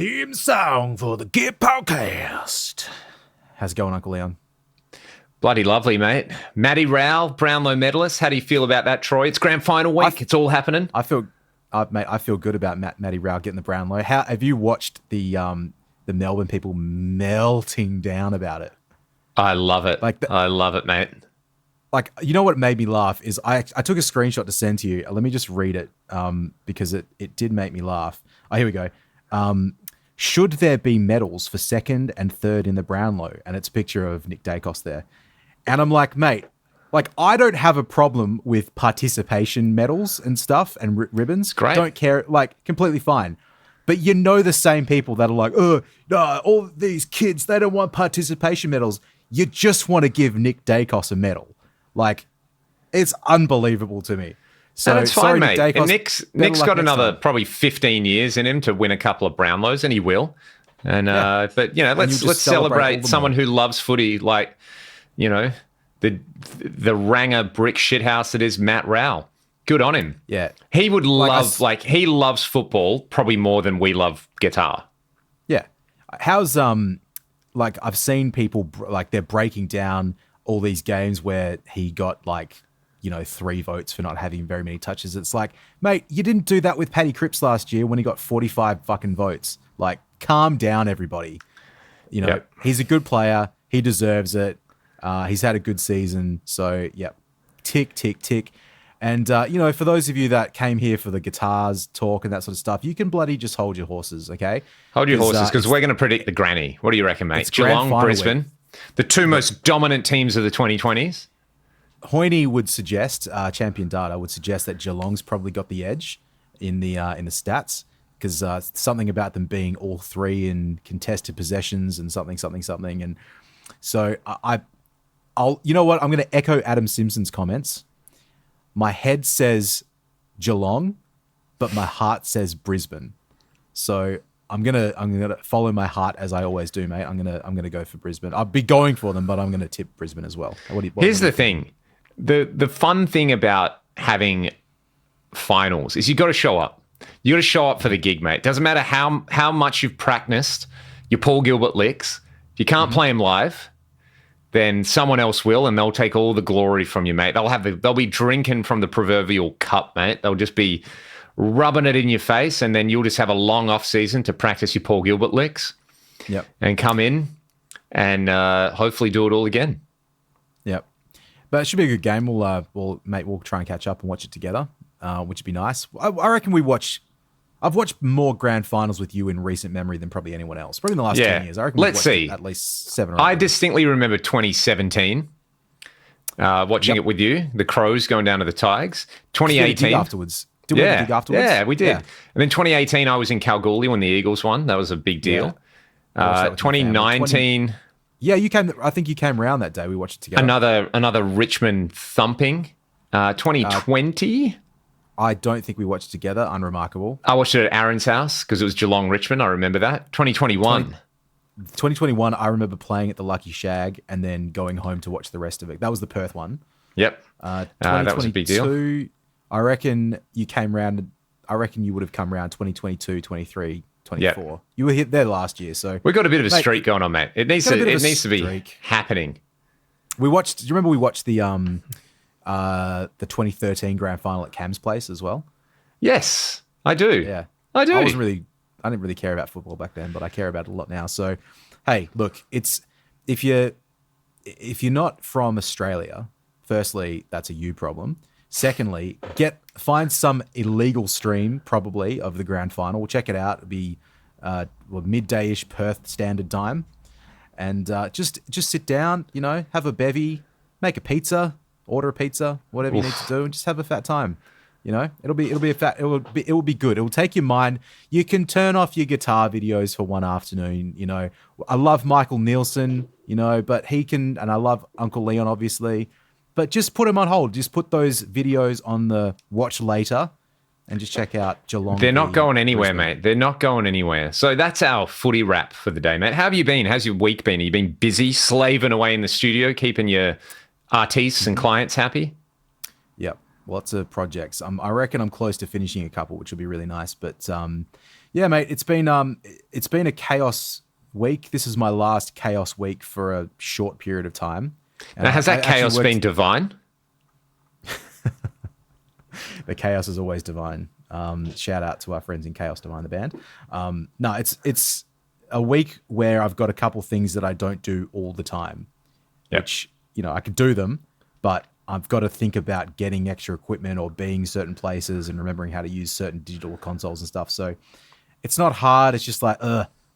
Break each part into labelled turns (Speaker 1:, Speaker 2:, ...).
Speaker 1: Theme song for the Git Podcast. How's it going, Uncle Leon?
Speaker 2: Bloody lovely, mate. Matty Rowell, Brownlow medalist. How do you feel about that, Troy? It's grand final week. It's all happening.
Speaker 1: I feel good about Matty Rowell getting the Brownlow. How have you watched the Melbourne people melting down about it?
Speaker 2: I love it. I love it, mate.
Speaker 1: Like, you know what made me laugh is I took a screenshot to send to you. Let me just read it because it did make me laugh. Oh, here we go. Should there be medals for second and third in the Brownlow? And it's a picture of Nick Dacos there. And I'm like, mate, like, I don't have a problem with participation medals and stuff and ribbons.
Speaker 2: Great.
Speaker 1: Don't care, like, completely fine. But you know the same people that are like, oh, no, all these kids, they don't want participation medals. You just want to give Nick Dacos a medal. Like, it's unbelievable to me.
Speaker 2: So it's fine, mate.
Speaker 1: Dacos,
Speaker 2: Nick's got another probably 15 years in him to win a couple of Brownlows, and he will. And but you know, let's celebrate someone who loves footy, like, you know, the Ranger brick shithouse that is Matt Rowell. Good on him.
Speaker 1: Yeah,
Speaker 2: he would love he loves football probably more than we love guitar.
Speaker 1: Yeah, how's like, I've seen people like, they're breaking down all these games where he got, like, you know, 3 votes for not having very many touches. It's like, mate, you didn't do that with Paddy Cripps last year when he got 45 fucking votes. Like, calm down, everybody. You know, He's a good player. He deserves it. He's had a good season. So, yeah, tick, tick, tick. And, you know, for those of you that came here for the guitars talk and that sort of stuff, you can bloody just hold your horses, okay?
Speaker 2: Hold your horses, because we're going to predict the granny. What do you reckon, mate? Geelong, Brisbane, the two most dominant teams of the 2020s.
Speaker 1: Hoyne would suggest, Champion Data would suggest that Geelong's probably got the edge in the stats, because something about them being all 3 in contested possessions and something. And so I'll you know what? I'm going to echo Adam Simpson's comments. My head says Geelong, but my heart says Brisbane. So I'm gonna follow my heart, as I always do, mate. I'm gonna go for Brisbane. I'll be going for them, but I'm gonna tip Brisbane as well.
Speaker 2: Here's the thing. The fun thing about having finals is you got to show up. You got to show up for the gig, mate. Doesn't matter how much you've practiced your Paul Gilbert licks. If you can't play them live, then someone else will, and they'll take all the glory from you, mate. They'll be drinking from the proverbial cup, mate. They'll just be rubbing it in your face, and then you'll just have a long off season to practice your Paul Gilbert licks.
Speaker 1: Yep.
Speaker 2: And come in and hopefully do it all again.
Speaker 1: Yep. But it should be a good game. We'll try and catch up and watch it together, which would be nice. I reckon I've watched more grand finals with you in recent memory than probably anyone else. Probably in the last 10 years. I reckon
Speaker 2: Let's see.
Speaker 1: At least 7 or 8.
Speaker 2: I distinctly remember 2017, watching it with you, the Crows going down to the Tigers. 2018.
Speaker 1: Afterwards. Did we have a gig afterwards?
Speaker 2: Yeah, we did.
Speaker 1: Yeah.
Speaker 2: And then 2018, I was in Kalgoorlie when the Eagles won. That was a big deal. 2019...
Speaker 1: Yeah, you came. I think you came around that day. We watched it
Speaker 2: together. Another Richmond thumping. 2020...
Speaker 1: I don't think we watched it together. Unremarkable.
Speaker 2: I watched it at Aaron's house because it was Geelong Richmond. I remember that. 2021.
Speaker 1: 2021, I remember playing at the Lucky Shag and then going home to watch the rest of it. That was the Perth one.
Speaker 2: Yep. That was a big deal.
Speaker 1: I reckon you came round. I reckon you would have come around 2022, 23, 24. Yep. You were there last year, so
Speaker 2: we got a bit of a streak going on, mate. It needs to be happening.
Speaker 1: Do you remember we watched the 2013 grand final at Cam's place as well?
Speaker 2: Yes, I do.
Speaker 1: Yeah,
Speaker 2: I do.
Speaker 1: I didn't really care about football back then, but I care about it a lot now. So, hey, look, it's if you're not from Australia, firstly, that's a you problem. Secondly, find some illegal stream probably of the grand final. We'll check it out. It'll be midday-ish Perth standard time, and just sit down, you know, have a bevy, make a pizza. Order a pizza, whatever you need to do, and just have a fat time. You know, it will be good. It will take your mind. You can turn off your guitar videos for one afternoon. You know, I love Michael Nielsen, you know, but he can, and I love Uncle Leon, obviously, but just put him on hold. Just put those videos on the watch later and just check out Geelong.
Speaker 2: They're not going anywhere, mate. They're not going anywhere. So that's our footy wrap for the day, mate. How have you been? How's your week been? Have you been busy, slaving away in the studio, keeping your artists and clients happy?
Speaker 1: Yep, lots of projects. I reckon I'm close to finishing a couple, which will be really nice. But Yeah, mate. It's been a chaos week. This is my last chaos week for a short period of time. And
Speaker 2: Now, has
Speaker 1: I
Speaker 2: that
Speaker 1: actually
Speaker 2: chaos been divine?
Speaker 1: The chaos is always divine. Shout out to our friends in Chaos Divine, the band. No, it's a week where I've got a couple things that I don't do all the time,
Speaker 2: Yep.
Speaker 1: which, I could do them, but I've got to think about getting extra equipment or being certain places and remembering how to use certain digital consoles and stuff. So it's not hard. It's just like,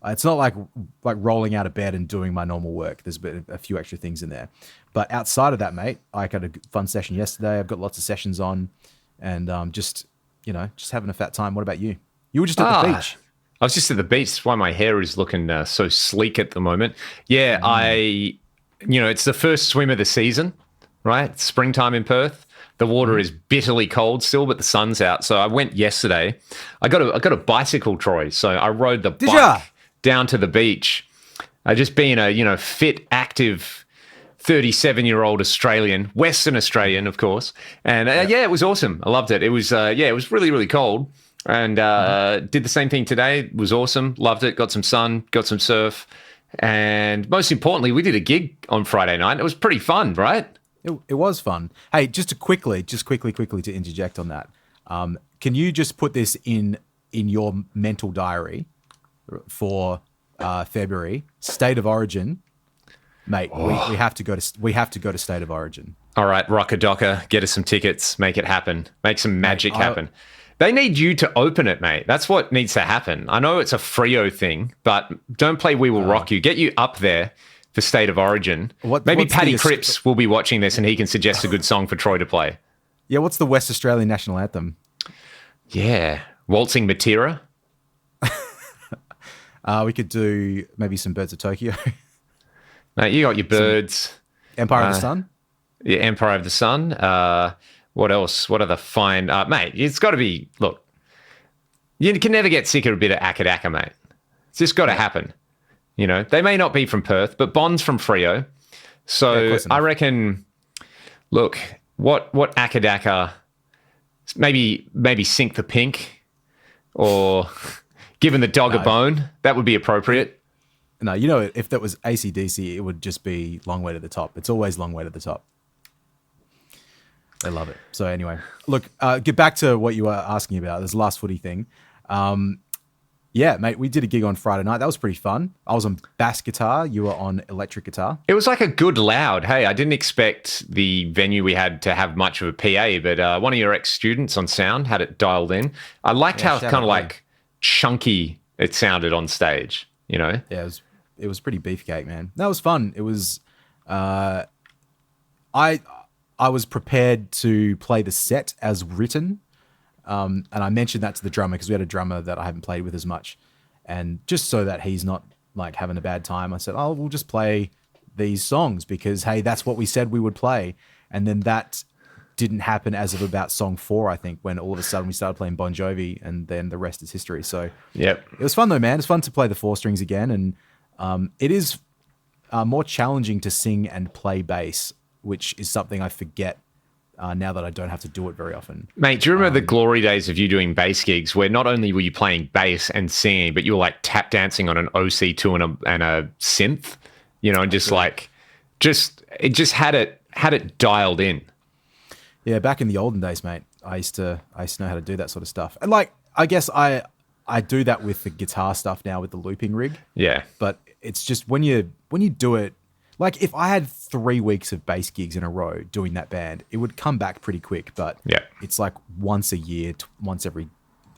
Speaker 1: it's not like rolling out of bed and doing my normal work. There's a few extra things in there. But outside of that, mate, I had a fun session yesterday. I've got lots of sessions on and just having a fat time. What about you? You were just at the beach.
Speaker 2: I was just at the beach. That's why my hair is looking so sleek at the moment. Yeah, it's the first swim of the season, right? It's springtime in Perth. The water is bitterly cold still, but the sun's out. So I went yesterday. I got a bicycle, Troy. So I rode the bike down to the beach. Just being a fit, active 37-year-old Australian, Western Australian, of course. And it was awesome. I loved it. It was it was really, really cold. And did the same thing today. It was awesome. Loved it. Got some sun, got some surf. And most importantly, we did a gig on Friday night. It was pretty fun, right?
Speaker 1: It was fun. Hey, just quickly to interject on that. Can you just put this in your mental diary for February? State of Origin, mate. Oh. We have to go to State of Origin.
Speaker 2: All right, Rocker Docker, get us some tickets. Make it happen. Make some magic happen. They need you to open it, mate. That's what needs to happen. I know it's a Freo thing, but don't play We Will Rock You. Get you up there for State of Origin. Maybe Paddy Cripps will be watching this and he can suggest a good song for Troy to play.
Speaker 1: Yeah, what's the West Australian national anthem?
Speaker 2: Yeah, Waltzing Matera.
Speaker 1: We could do maybe some Birds of Tokyo.
Speaker 2: Mate, you got your birds.
Speaker 1: Empire of the Sun?
Speaker 2: Yeah, Empire of the Sun. What else? What are the fine... mate, it's got to be... Look, you can never get sick of a bit of Akadaka, mate. It's just got to happen. They may not be from Perth, but Bond's from Freo. So I reckon, look, what Akadaka, maybe Sink the Pink or Giving the Dog a Bone, that would be appropriate.
Speaker 1: No, if that was AC/DC, it would just be Long Way to the Top. It's always Long Way to the Top. They love it. So anyway, look, get back to what you were asking about. This last footy thing. Yeah, mate, we did a gig on Friday night. That was pretty fun. I was on bass guitar. You were on electric guitar.
Speaker 2: It was like a good loud. Hey, I didn't expect the venue we had to have much of a PA, but one of your ex-students on sound had it dialed in. I liked how kind of like chunky it sounded on stage, Yeah,
Speaker 1: it was pretty beefcake, man. That was fun. It was... I was prepared to play the set as written. And I mentioned that to the drummer because we had a drummer that I haven't played with as much. And just so that he's not like having a bad time, I said, we'll just play these songs because, hey, that's what we said we would play. And then that didn't happen as of about song 4, I think, when all of a sudden we started playing Bon Jovi and then the rest is history. So
Speaker 2: yep.
Speaker 1: It was fun though, man. It's fun to play the 4 strings again. And it is more challenging to sing and play bass, which is something I forget now that I don't have to do it very often.
Speaker 2: Mate, do you remember the glory days of you doing bass gigs where not only were you playing bass and singing, but you were like tap dancing on an OC2 and a synth, and it just had it dialed in.
Speaker 1: Yeah, back in the olden days, mate, I used to know how to do that sort of stuff. And I guess I do that with the guitar stuff now with the looping rig.
Speaker 2: Yeah.
Speaker 1: But it's just when you do it, like if I had 3 weeks of bass gigs in a row doing that band, it would come back pretty quick. But it's like once a year, once every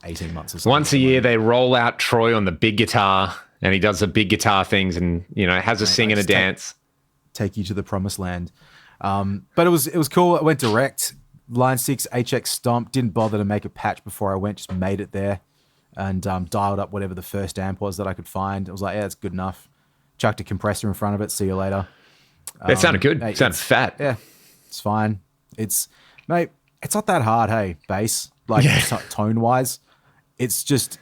Speaker 1: 18 months or something.
Speaker 2: Once a year, they roll out Troy on the big guitar and he does the big guitar things and, has a sing and a dance.
Speaker 1: Take you to the promised land. But it was cool. I went direct, line 6, HX stomp, didn't bother to make a patch before I went, just made it there and dialed up whatever the first amp was that I could find. I was like, yeah, it's good enough. Chucked a compressor in front of it. See you later.
Speaker 2: That sounded good. It sounded fat.
Speaker 1: Yeah, it's fine. Mate, it's not that hard, hey, bass, tone-wise. It's just,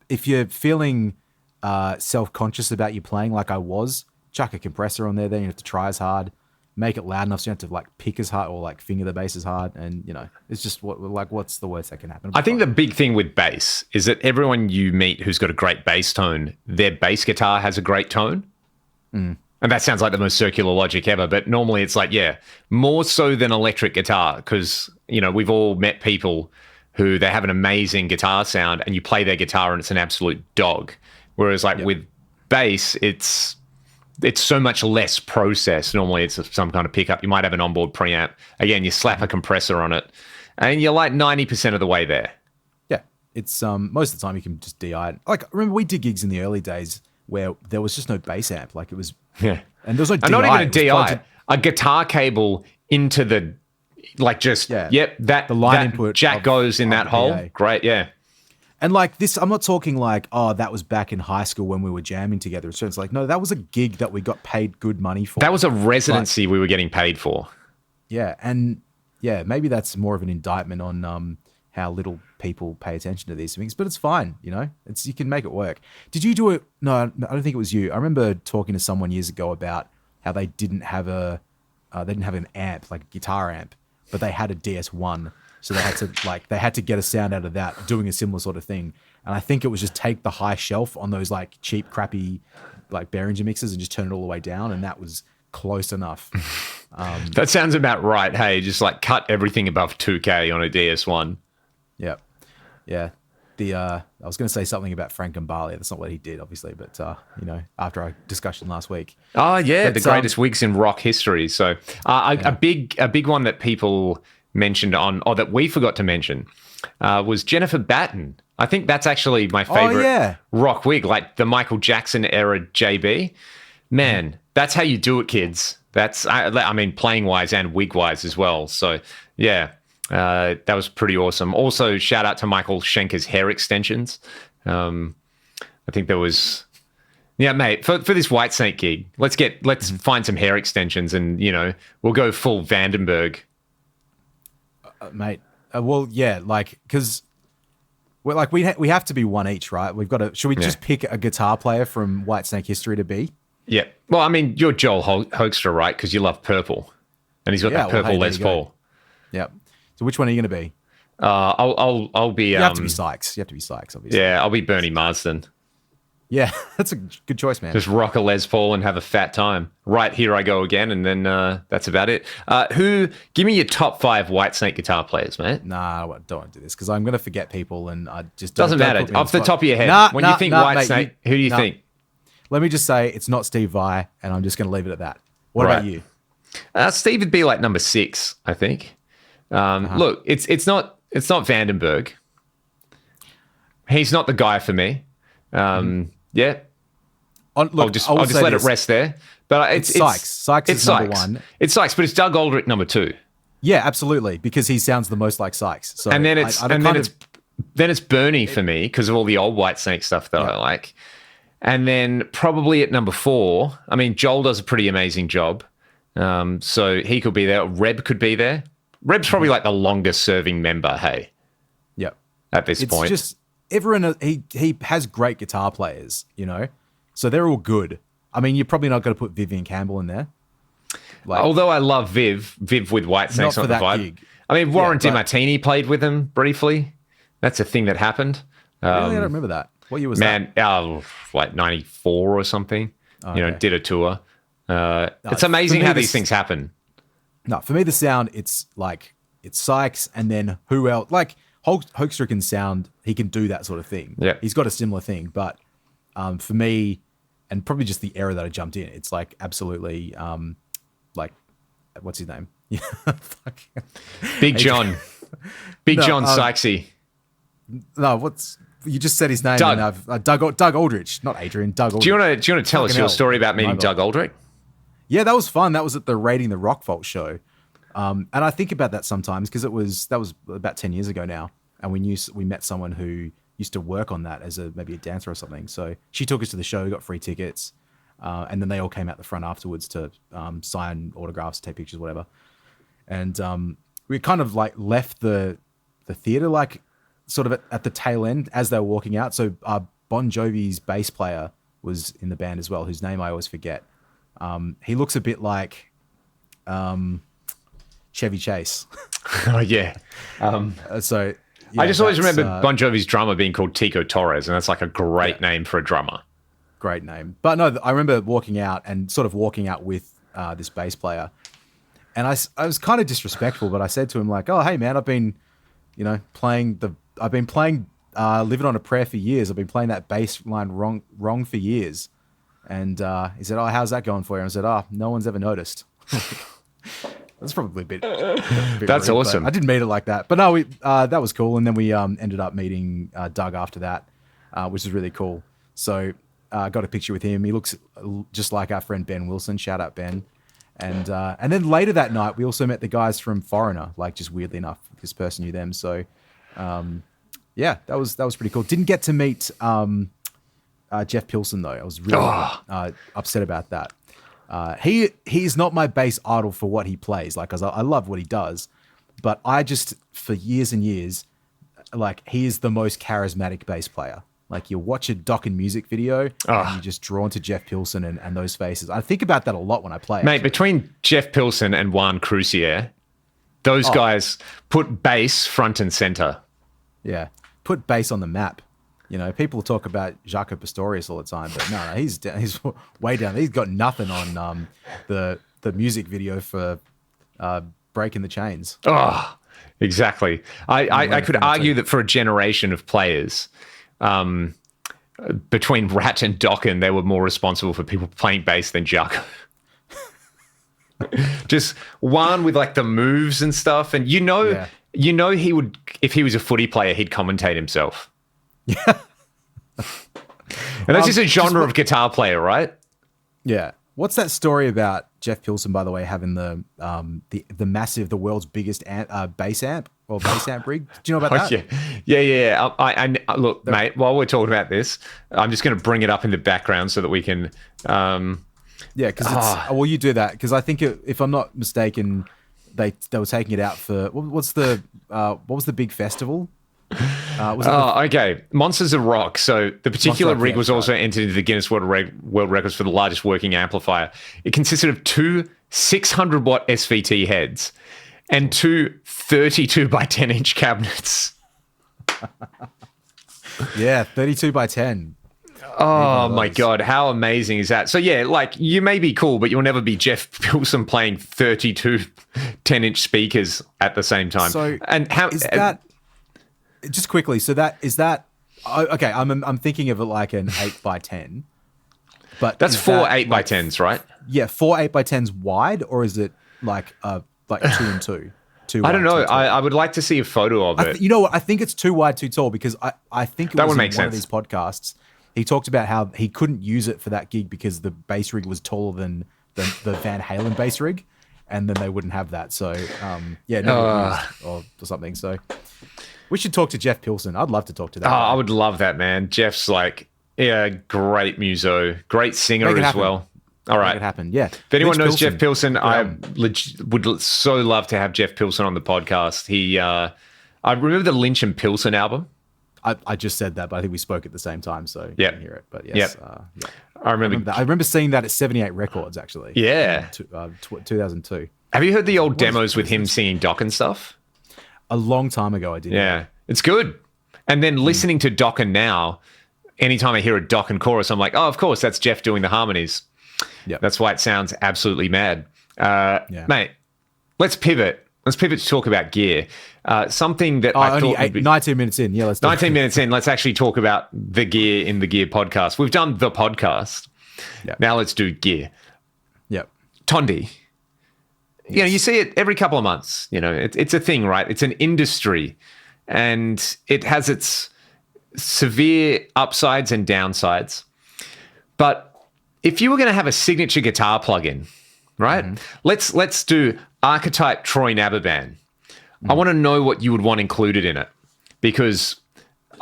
Speaker 1: if you're feeling self-conscious about you playing like I was, chuck a compressor on there, then you have to try as hard. make it loud enough so you don't have to like pick as hard or like finger the bass as hard. And it's just what's the worst that can happen?
Speaker 2: I think the big thing with bass is that everyone you meet who's got a great bass tone, their bass guitar has a great tone. And that sounds like the most circular logic ever, but normally it's like, yeah, more so than electric guitar, because, we've all met people who they have an amazing guitar sound and you play their guitar and it's an absolute dog. Whereas with bass, it's so much less processed. Normally it's some kind of pickup. You might have an onboard preamp. Again, you slap a compressor on it and you're like 90% of the way there.
Speaker 1: Yeah. It's most of the time you can just DI it. Like, remember we did gigs in the early days where there was just no bass amp. Like it was, and there was no DI.
Speaker 2: And not even a DI, a guitar cable into the, the line input jack goes in that hole.
Speaker 1: PA.
Speaker 2: Great, yeah.
Speaker 1: And like this, I'm not talking like, oh, that was back in high school when we were jamming together. So it's like, no, that was a gig that we got paid good money for.
Speaker 2: That was a residency we were getting paid for.
Speaker 1: Yeah, and maybe that's more of an indictment on how little people pay attention to these things, but it's fine, you can make it work. Did you do it? No, I don't think it was you. I remember talking to someone years ago about how they didn't have an amp, like a guitar amp, but they had a DS1, so they had to get a sound out of that, doing a similar sort of thing. And I think it was just take the high shelf on those like cheap, crappy, like Behringer mixers and just turn it all the way down, and that was close enough.
Speaker 2: That sounds about right. Hey, just like cut everything above 2K on a DS1.
Speaker 1: Yeah. Yeah. I was going to say something about Frank Gambale. That's not what he did, obviously, but, after our discussion last week.
Speaker 2: Oh, yeah, the greatest wigs in rock history. So a big one that people mentioned that we forgot to mention was Jennifer Batten. I think that's actually my favorite rock wig, like the Michael Jackson era JB. Man, that's how you do it, kids. That's, playing wise and wig wise as well. So, yeah. That was pretty awesome. Also, shout out to Michael Schenker's hair extensions. I think there was, mate, for this Whitesnake gig, let's find some hair extensions and, we'll go full Vandenberg.
Speaker 1: Mate, because we have to be one each, right? We've got to, should we just pick a guitar player from Whitesnake history to be?
Speaker 2: Yeah. Well, you're Joel Hoekstra, right? Because you love purple. And he's got that purple Les Paul.
Speaker 1: Yep. So which one are you going to be?
Speaker 2: I'll be.
Speaker 1: You have to be Sykes. Obviously.
Speaker 2: Yeah, I'll be Bernie Marsden.
Speaker 1: Yeah, that's a good choice, man.
Speaker 2: Just rock a Les Paul and have a fat time. Right, here I go again, and then that's about it. Give me your top 5 Whitesnake guitar players, mate.
Speaker 1: Nah, I don't want to do this because I'm going to forget people, and I just
Speaker 2: doesn't matter. Off the top of your head, when you think Whitesnake, who do you think?
Speaker 1: Let me just say it's not Steve Vai, and I'm just going to leave it at that. What about you?
Speaker 2: Steve would be like number 6, I think. Look, it's not Vandenberg. He's not the guy for me. Yeah. I'll just let it rest there. But it's
Speaker 1: Sykes. Sykes is number 1.
Speaker 2: It's Sykes, but it's Doug Aldrich number 2.
Speaker 1: Yeah, absolutely, because he sounds the most like Sykes. So
Speaker 2: and then it's Bernie for me because of all the old Whitesnake stuff that I like. And then probably at number 4, Joel does a pretty amazing job. So he could be there. Reb could be there. Reb's probably like the longest serving member, hey?
Speaker 1: Yep.
Speaker 2: At this point.
Speaker 1: It's just everyone, he has great guitar players, so they're all good. You're probably not going to put Vivian Campbell in there.
Speaker 2: Although I love Viv with Whitesnake's not the vibe. Gig. Warren DiMartini played with him briefly. That's a thing that happened.
Speaker 1: Really? I don't remember that. What year was that?
Speaker 2: Like 94 or something.
Speaker 1: Okay.
Speaker 2: Did a tour. It's amazing how these things happen.
Speaker 1: No, for me, the sound, it's Sykes and then who else? Like Hoekstra can sound, he can do that sort of thing.
Speaker 2: Yeah.
Speaker 1: He's got a similar thing, but for me, and probably just the era that I jumped in, it's like absolutely, what's his name?
Speaker 2: Big John. Big John Sykesy.
Speaker 1: No, you just said his name.
Speaker 2: Doug.
Speaker 1: And Doug Aldrich, not Adrian, Doug Aldrich.
Speaker 2: Do you want to tell us your story about meeting Doug Aldrich?
Speaker 1: Yeah, that was fun. That was at the Rating the Rock Vault show. And I think about that sometimes because that was about 10 years ago now. And we met someone who used to work on that as maybe a dancer or something. So she took us to the show, got free tickets. And then they all came out the front afterwards to sign autographs, take pictures, whatever. And we kind of like left the theater, like sort of at the tail end as they were walking out. So Bon Jovi's bass player was in the band as well, whose name I always forget. He looks a bit like Chevy Chase.
Speaker 2: Oh yeah.
Speaker 1: So
Speaker 2: I just always
Speaker 1: that's,
Speaker 2: remember Bon Jovi's drummer being called Tico Torres, and that's like a great name for a drummer.
Speaker 1: Great name. But no, I remember walking out with this bass player, and I was kind of disrespectful, but I said to him like, "Oh, hey man, I've been playing Living on a Prayer for years. I've been playing that bass line wrong for years." And he said, "Oh, how's that going for you?" And I said, "Oh, no one's ever noticed." That's probably a bit
Speaker 2: That's
Speaker 1: rude,
Speaker 2: awesome.
Speaker 1: I didn't mean it like that. But no, that was cool. And then we ended up meeting Doug after that, which is really cool. So I got a picture with him. He looks just like our friend Ben Wilson. Shout out Ben. And then later that night, we also met the guys from Foreigner. Like, just weirdly enough, this person knew them. So yeah, that was pretty cool. Didn't get to meet Jeff Pilson though. I was really upset about that. He's not my bass idol for what he plays. Like, 'cause I love what he does, but I just, for years and years, like, he is the most charismatic bass player. Like, you watch a Dokken music video and you're just drawn to Jeff Pilson and those faces. I think about that a lot when I play.
Speaker 2: Mate, between Jeff Pilson and Juan Crucier, those guys put bass front and center.
Speaker 1: Yeah. Put bass on the map. People talk about Jaco Pastorius all the time, but no, he's way down. He's got nothing on the music video for Breaking the Chains.
Speaker 2: Oh, exactly. I could argue that for a generation of players, between Rat and Dokken, they were more responsible for people playing bass than Jaco. Just one with like the moves and stuff, and he would, if he was a footy player, he'd commentate himself. Yeah. And that's just a genre of guitar player, right?
Speaker 1: Yeah. What's that story about Jeff Pilson, by the way, having the world's biggest bass amp or bass amp rig? Do you know about that?
Speaker 2: Yeah. I look, mate, while we're talking about this, I'm just going to bring it up in the background so that we can... yeah,
Speaker 1: because well, you do that, because I think if I'm not mistaken, they were taking it out for... what was the big festival?
Speaker 2: Okay. Monsters of Rock. So the particular rig was also
Speaker 1: right.
Speaker 2: entered into the Guinness World Records for the largest working amplifier. It consisted of two 600-watt SVT heads and two 32 by 10 inch cabinets.
Speaker 1: Yeah, 32 by 10.
Speaker 2: Oh my God, how amazing is that? So yeah, like, you may be cool, but you'll never be Jeff Pilson playing 32 10-inch speakers at the same time.
Speaker 1: So
Speaker 2: and how
Speaker 1: is that... Just quickly, so okay, I'm thinking of it like an 8 by 10, but
Speaker 2: that's four 8 by 10s, right?
Speaker 1: Yeah, 4 8 by 10s wide, or is it like 2 and 2?
Speaker 2: I don't know. I would like to see a photo of it.
Speaker 1: You know what? I think it's too wide, too tall, because I think
Speaker 2: that
Speaker 1: was
Speaker 2: would
Speaker 1: in
Speaker 2: make
Speaker 1: one of
Speaker 2: sense.
Speaker 1: these podcasts. He talked about how he couldn't use it for that gig because the bass rig was taller than the Van Halen bass rig, and then they wouldn't have that. So never used or something. So. We should talk to Jeff Pilson. I'd love to talk to that guy.
Speaker 2: I would love that, man. Jeff's like, great muso, great singer as well. All right.
Speaker 1: Make it happen, yeah.
Speaker 2: If anyone knows
Speaker 1: Pilson.
Speaker 2: Jeff Pilson, I would so love to have Jeff Pilson on the podcast. I remember the Lynch and Pilson album.
Speaker 1: I just said that, but I think we spoke at the same time, so you didn't hear it. But yes,
Speaker 2: I remember
Speaker 1: that. I remember seeing that at 78 Records, actually.
Speaker 2: Yeah.
Speaker 1: 2002.
Speaker 2: Have you heard the old demos with him singing Dokken stuff?
Speaker 1: A long time ago, I did.
Speaker 2: Yeah, it's good. And then listening to Dokken now, anytime I hear a Dokken chorus, I'm like, oh, of course, that's Jeff doing the harmonies.
Speaker 1: Yeah,
Speaker 2: that's why it sounds absolutely mad. Mate, let's pivot. Let's pivot to talk about gear. Something that I thought would be
Speaker 1: 19 minutes in. Yeah, let's do
Speaker 2: 19 minutes in. Let's actually talk about the gear in the Gear podcast. We've done the podcast.
Speaker 1: Yep.
Speaker 2: Now let's do gear.
Speaker 1: Yep.
Speaker 2: Tondi. Yes. You see it every couple of months. It's a thing, right? It's an industry, and it has its severe upsides and downsides. But if you were going to have a signature guitar plugin, right? Mm-hmm. Let's do Archetype Troy Nababan. Mm-hmm. I want to know what you would want included in it, because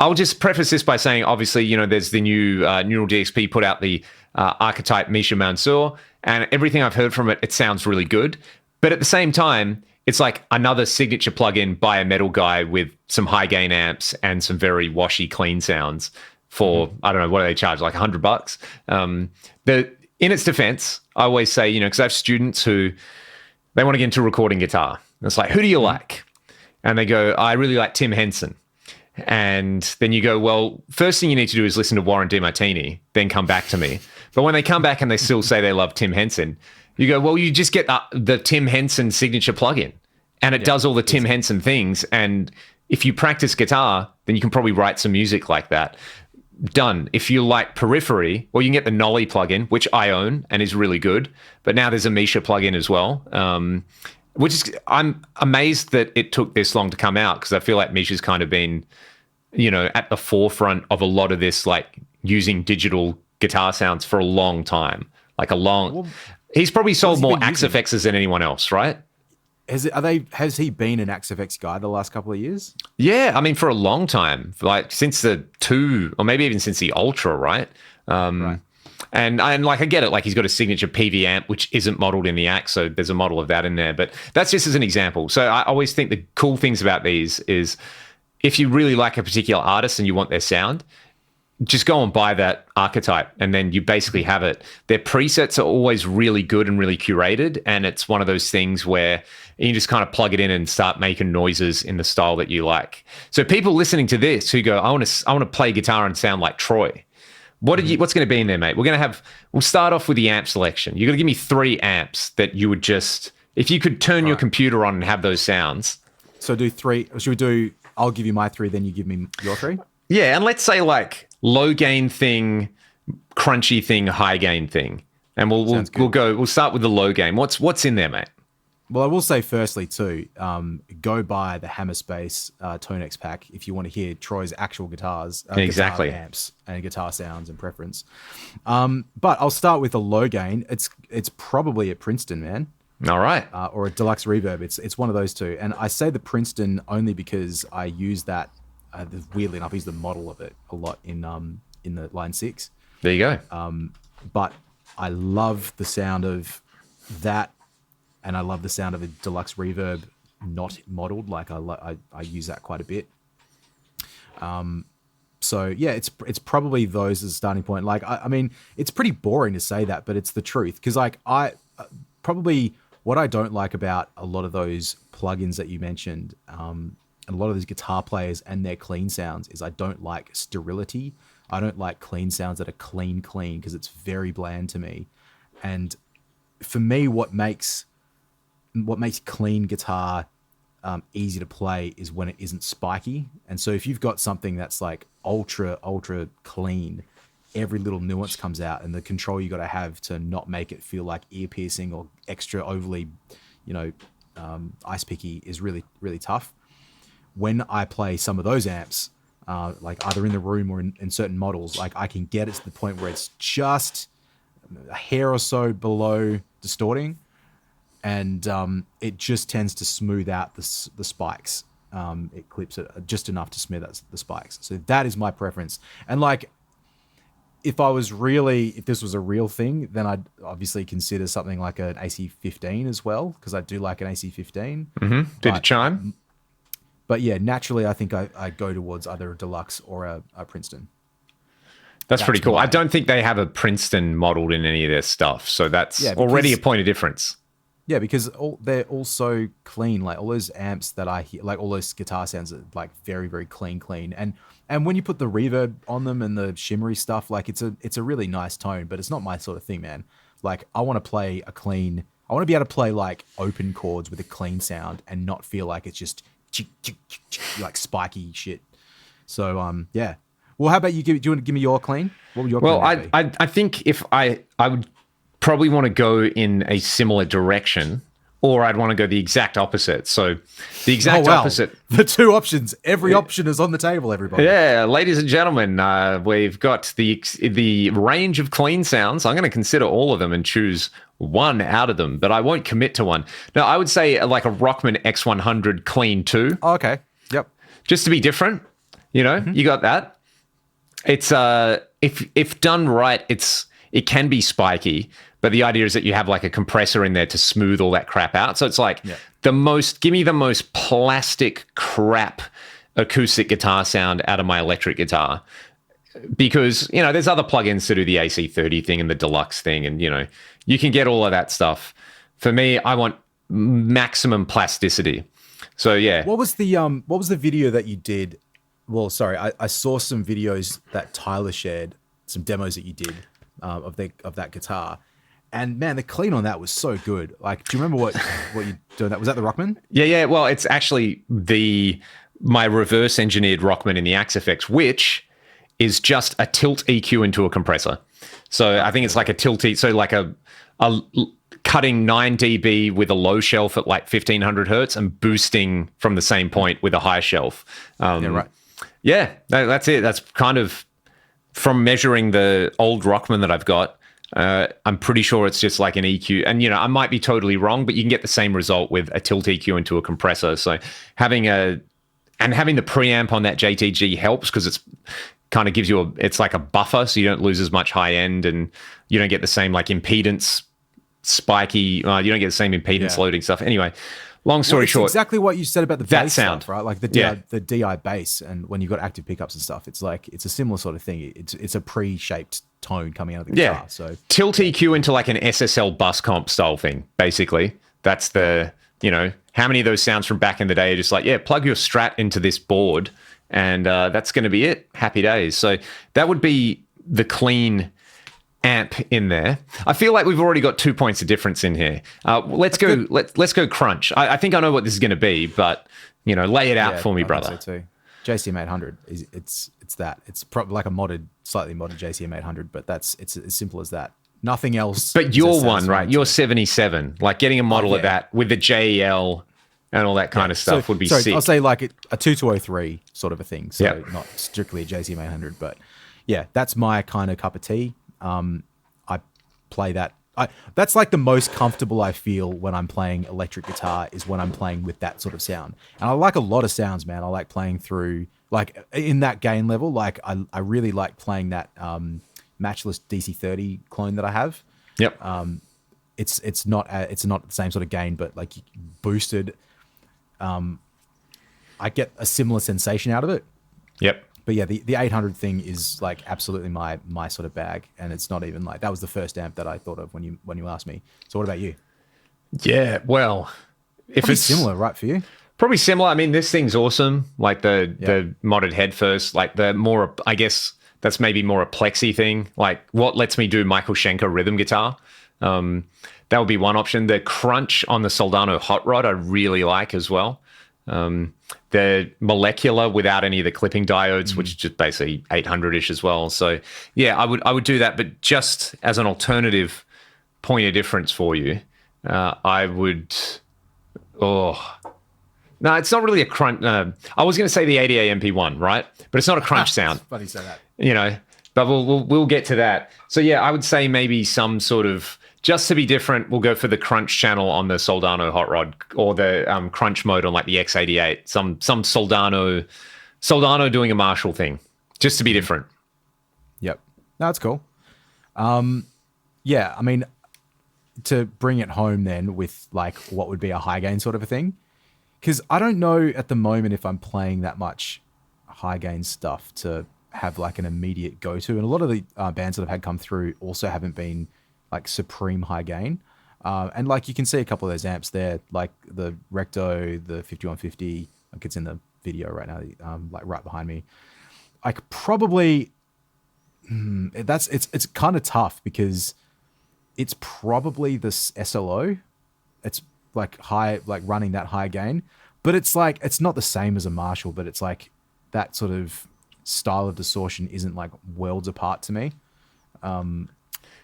Speaker 2: I'll just preface this by saying, obviously, there's the new Neural DXP put out the Archetype Misha Mansour, and everything I've heard from it, it sounds really good. But at the same time, it's like another signature plugin by a metal guy with some high gain amps and some very washy, clean sounds for, I don't know, what do they charge? Like $100? In its defense, I always say, because I have students who They want to get into recording guitar. And it's like, who do you like? And they go, I really like Tim Henson. And then you go, well, first thing you need to do is listen to Warren DeMartini, then come back to me. But when they come back and they still say they love Tim Henson, you go, well, you just get the Tim Henson signature plugin, and it does all the Tim Henson things. And if you practice guitar, then you can probably write some music like that. Done. If you like Periphery, well, you can get the Nolly plugin, which I own and is really good. But now there's a Misha plugin as well, which is, I'm amazed that it took this long to come out, because I feel like Misha's kind of been, at the forefront of a lot of this, like using digital guitar sounds for a long time. He's probably sold more Axe FXs than anyone else, right?
Speaker 1: Has he been an Axe FX guy the last couple of years?
Speaker 2: Yeah, I mean, for a long time, like since the 2, or maybe even since the Ultra, right?
Speaker 1: Right.
Speaker 2: And like, I get it. Like, he's got a signature PV amp, which isn't modeled in the Axe, so there's a model of that in there. But that's just as an example. So I always think the cool things about these is, if you really like a particular artist and you want their sound, just go and buy that Archetype, and then you basically have it. Their presets are always really good and really curated, and it's one of those things where you can just kind of plug it in and start making noises in the style that you like. So people listening to this who go, I want to play guitar and sound like Troy. What's going to be in there, mate? We'll start off with the amp selection. You're going to give me 3 amps that you would just, if you could turn your computer on and have those sounds.
Speaker 1: So do 3. Should we do, I'll give you my 3, then you give me your 3?
Speaker 2: Yeah, and let's say like low gain thing, crunchy thing, high gain thing. And we'll start with the low gain. What's in there, mate?
Speaker 1: Well, I will say firstly too, go buy the Hammer Space Tonex pack if you want to hear Troy's actual guitars,
Speaker 2: exactly,
Speaker 1: guitar amps and guitar sounds and preference. But I'll start with the low gain. It's probably at Princeton, man.
Speaker 2: All right.
Speaker 1: Or a Deluxe Reverb. It's one of those two. And I say the Princeton only because I use that. Weirdly enough, I use the model of it a lot in the Line 6.
Speaker 2: There you go.
Speaker 1: But I love the sound of that. And I love the sound of a Deluxe Reverb not modeled. Like I use that quite a bit. So yeah, it's probably those as a starting point. Like I mean, it's pretty boring to say that, but it's the truth. Because like probably what I don't like about a lot of those plugins that you mentioned, and a lot of these guitar players and their clean sounds, is I don't like sterility. I don't like clean sounds that are clean because it's very bland to me. And for me, what makes clean guitar easy to play is when it isn't spiky. And so if you've got something that's like ultra clean, every little nuance comes out, and the control you got to have to not make it feel like ear piercing or extra overly, ice picky is really, really tough. When I play some of those amps, like either in the room or in certain models, like I can get it to the point where it's just a hair or so below distorting, and it just tends to smooth out the spikes. It clips it just enough to smooth out the spikes. So that is my preference. And like, if this was a real thing, then I'd obviously consider something like an AC-15 as well, because I do like an AC-15.
Speaker 2: Mm-hmm. Did it chime?
Speaker 1: But yeah, naturally, I think I go towards either a Deluxe or a Princeton.
Speaker 2: That's pretty cool. I don't think they have a Princeton modeled in any of their stuff, so that's already a point of difference.
Speaker 1: Yeah, because they're all so clean. Like all those amps that I hear, like all those guitar sounds are like very, very clean. And when you put the reverb on them and the shimmery stuff, like it's a really nice tone, but it's not my sort of thing, man. Like I want to play I want to be able to play like open chords with a clean sound and not feel like it's just like spiky shit. So yeah. Well, how about you? Do you want to give me your clean? What would your clean be?
Speaker 2: I think if I would probably want to go in a similar direction, or I'd want to go the exact opposite. So the exact opposite.
Speaker 1: The two options. Every option is on the table, everybody.
Speaker 2: Yeah, ladies and gentlemen, we've got the range of clean sounds. I'm going to consider all of them and choose one out of them, but I won't commit to one. No, I would say like a Rockman X100 Clean 2.
Speaker 1: Oh, okay. Yep.
Speaker 2: Just to be different, you got that. It's if done right, it can be spiky, but the idea is that you have like a compressor in there to smooth all that crap out. So it's like give me the most plastic crap acoustic guitar sound out of my electric guitar. Because, there's other plugins to do the AC30 thing and the Deluxe thing, and, you can get all of that stuff. For me, I want maximum plasticity. So yeah.
Speaker 1: What was the video that you did? Well, sorry, I saw some videos that Tyler shared, some demos that you did of that guitar, and man, the clean on that was so good. Like, do you remember what you doing? That was that the Rockman?
Speaker 2: Yeah. Well, it's actually my reverse engineered Rockman in the Axe FX, which is just a tilt EQ into a compressor. So I think it's like a tilt so like a cutting 9 dB with a low shelf at like 1500 hertz and boosting from the same point with a high shelf.
Speaker 1: Yeah, right.
Speaker 2: Yeah, that's it. That's kind of from measuring the old Rockman that I've got. I'm pretty sure it's just like an EQ. And, I might be totally wrong, but you can get the same result with a tilt EQ into a compressor. So having the preamp on that JTG helps because it's kind of gives you it's like a buffer, so you don't lose as much high end and you don't get the same like impedance spiky, you don't get the same impedance loading stuff. Anyway, long story short,
Speaker 1: exactly what you said about the bass
Speaker 2: sound,
Speaker 1: stuff, right? Like the DI bass, and when you've got active pickups and stuff, it's like it's a similar sort of thing. It's a pre-shaped tone coming out of the guitar. So
Speaker 2: tilt EQ into like an SSL bus comp style thing, basically. That's the how many of those sounds from back in the day are just like, plug your Strat into this board and that's going to be it. Happy days. So that would be the clean amp in there. I feel like we've already got 2 points of difference in here. Let's go crunch. I think I know what this is going to be, but lay it out for me, brother.
Speaker 1: I think so too. JCM 800 it's that. It's probably like a slightly modded JCM 800, but it's as simple as that. Nothing else.
Speaker 2: But your one, right? Your 77, like getting a model of that with the JEL and all that kind of stuff would be sick.
Speaker 1: I'll say like a 2203 sort of a thing. So not strictly a JCM 800, but yeah, that's my kind of cup of tea. I play that. That's like the most comfortable I feel when I'm playing electric guitar is when I'm playing with that sort of sound. And I like a lot of sounds, man. I like playing through like in that gain level. Like I really like playing that Matchless DC30 clone that I have.
Speaker 2: Yep.
Speaker 1: It's not the same sort of gain, but like boosted. I get a similar sensation out of it.
Speaker 2: Yep.
Speaker 1: But yeah, the 800 thing is like absolutely my sort of bag, and it's not even like that was the first amp that I thought of when you asked me. So what about you?
Speaker 2: Yeah, well, if
Speaker 1: probably
Speaker 2: it's
Speaker 1: similar, right, for you?
Speaker 2: Probably similar. I mean, this thing's awesome. Like the modded head first, like the more, I guess that's maybe more a plexi thing. Like what lets me do Michael Schenker rhythm guitar. That would be one option. The crunch on the Soldano Hot Rod I really like as well. The molecular without any of the clipping diodes, which is just basically 800-ish as well. So yeah, I would do that, but just as an alternative point of difference for you, I would. No, it's not really a crunch. I was going to say the ADA MP1, right? But it's not a crunch sound.
Speaker 1: It's funny you say that.
Speaker 2: But we'll get to that. So yeah, I would say maybe some sort of. Just to be different, we'll go for the crunch channel on the Soldano Hot Rod or the crunch mode on like the X88. Some Soldano doing a Marshall thing, just to be different.
Speaker 1: Yep, no, that's cool. Yeah, I mean, to bring it home then with like what would be a high gain sort of a thing, because I don't know at the moment if I'm playing that much high gain stuff to have like an immediate go to, and a lot of the bands that I've had come through also haven't been like supreme high gain. And like you can see a couple of those amps there, like the Recto, the 5150, like it's in the video right now, like right behind me. Like probably, it's kind of tough because it's probably this SLO. It's like high, like running that high gain, but it's like, it's not the same as a Marshall, but it's like that sort of style of distortion isn't like worlds apart to me.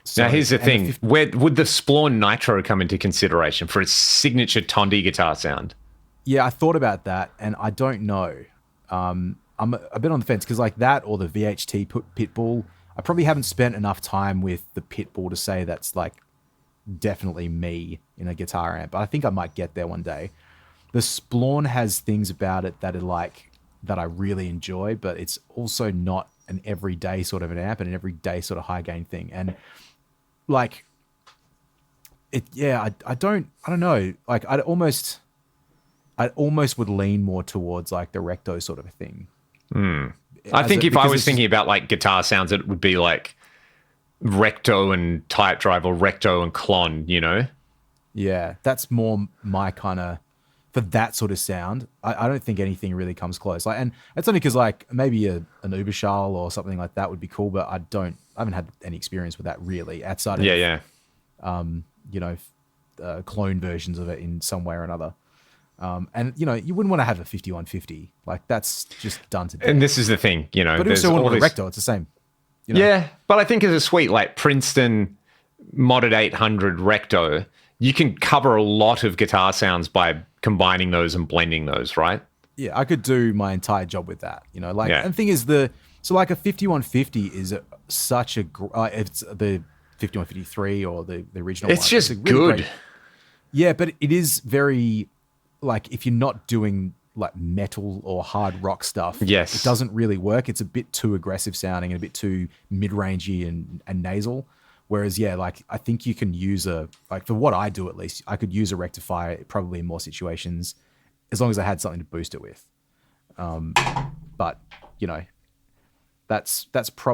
Speaker 2: So, now, here's the thing. Where would the Splawn Nitro come into consideration for its signature Tondi guitar sound?
Speaker 1: Yeah, I thought about that, and I don't know. I'm a bit on the fence because like that or the VHT Pitbull, I probably haven't spent enough time with the Pitbull to say that's like definitely me in a guitar amp. But I think I might get there one day. The Splawn has things about it that are like that I really enjoy, but it's also not an everyday sort of an amp and an everyday sort of high gain thing. And like it, yeah, I don't know. Like I almost would lean more towards like the Recto sort of a thing.
Speaker 2: I think if I was thinking about like guitar sounds, it would be like Recto and Type Drive or Recto and Clon,
Speaker 1: Yeah, that's more my kind of for that sort of sound. I don't think anything really comes close. Like, and it's only because like maybe an Uberschall or something like that would be cool, but I haven't had any experience with that really outside
Speaker 2: Yeah,
Speaker 1: of
Speaker 2: yeah.
Speaker 1: you know clone versions of it in some way or another. And you know you wouldn't want to have a 5150 like that's just done to death.
Speaker 2: And this is the thing, you know.
Speaker 1: But
Speaker 2: there's
Speaker 1: also want
Speaker 2: all
Speaker 1: a
Speaker 2: this-
Speaker 1: recto, it's the same. You know?
Speaker 2: Yeah, but I think as a suite like Princeton modded 800 Recto, you can cover a lot of guitar sounds by combining those and blending those, right?
Speaker 1: Yeah, I could do my entire job with that. You know, like
Speaker 2: Yeah.
Speaker 1: and the thing is so like a 5150 is such a it's the 5153 or the original
Speaker 2: It's
Speaker 1: one.
Speaker 2: just
Speaker 1: a really
Speaker 2: good.
Speaker 1: great- yeah, but it is very like if you're not doing like metal or hard rock stuff,
Speaker 2: Yes.
Speaker 1: it doesn't really work. It's a bit too aggressive sounding and a bit too mid-rangey and nasal. Whereas, yeah, like I think you can use like for what I do at least, I could use a rectifier probably in more situations as long as I had something to boost it with. But you know, that's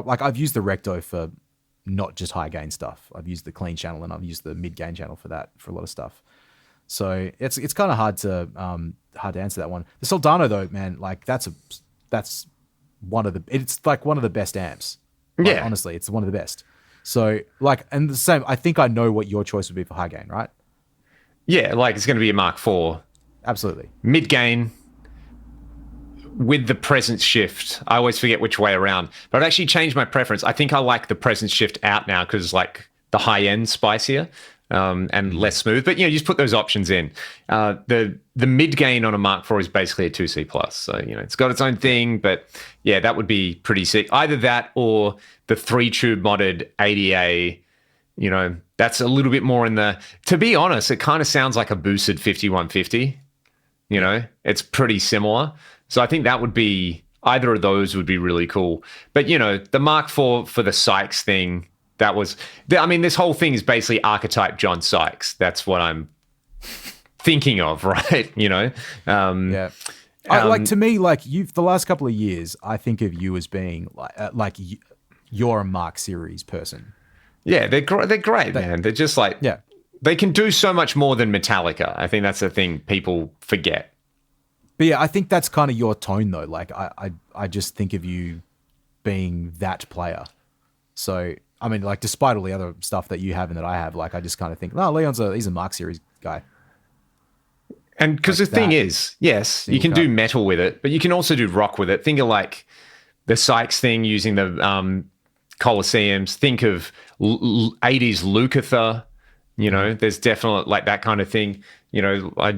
Speaker 1: like I've used the recto for not just high gain stuff. I've used the clean channel and I've used the mid gain channel for that for a lot of stuff. So it's kind of hard to answer that one. The Soldano though, man, like that's one of the it's like one of the best amps. Like,
Speaker 2: Yeah.
Speaker 1: honestly, it's one of the best. So like, and the same. I think I know what your choice would be for high gain, right?
Speaker 2: Yeah, like it's going to be a Mark IV.
Speaker 1: Absolutely.
Speaker 2: Mid gain with the presence shift. I always forget which way around, but I've actually changed my preference. I think I like the presence shift out now because like the high end spicier and less smooth. But you know, you just put those options in. The mid gain on a Mark IV is basically a 2C plus, so you know it's got its own thing. But yeah, that would be pretty sick. Either that or the 3-tube modded 80A. You know, that's a little bit more in the. To be honest, it kind of sounds like a boosted 5150. You know, it's pretty similar. So I think that would be either of those would be really cool. But you know, the Mark IV for the Sykes thing, that was. I mean, this whole thing is basically Archetype John Sykes. That's what I'm thinking of, right? You know.
Speaker 1: Yeah. Like to me, like you've the last couple of years, I think of you as being like you're a Mark series person.
Speaker 2: Yeah, they're great, man. They're just like
Speaker 1: Yeah.
Speaker 2: They can do so much more than Metallica. I think that's the thing people forget.
Speaker 1: But yeah, I think that's kind of your tone though. Like I just think of you being that player. So I mean, like despite all the other stuff that you have and that I have, like I just kind of think, no, he's a Mark series guy.
Speaker 2: And because
Speaker 1: Like
Speaker 2: the thing
Speaker 1: that.
Speaker 2: is, yes, you can do metal with it, but you can also do rock with it. Think of like the Sykes thing using the Colosseums. Think of 80s Lukather. You know, there's definitely like that kind of thing. You know, I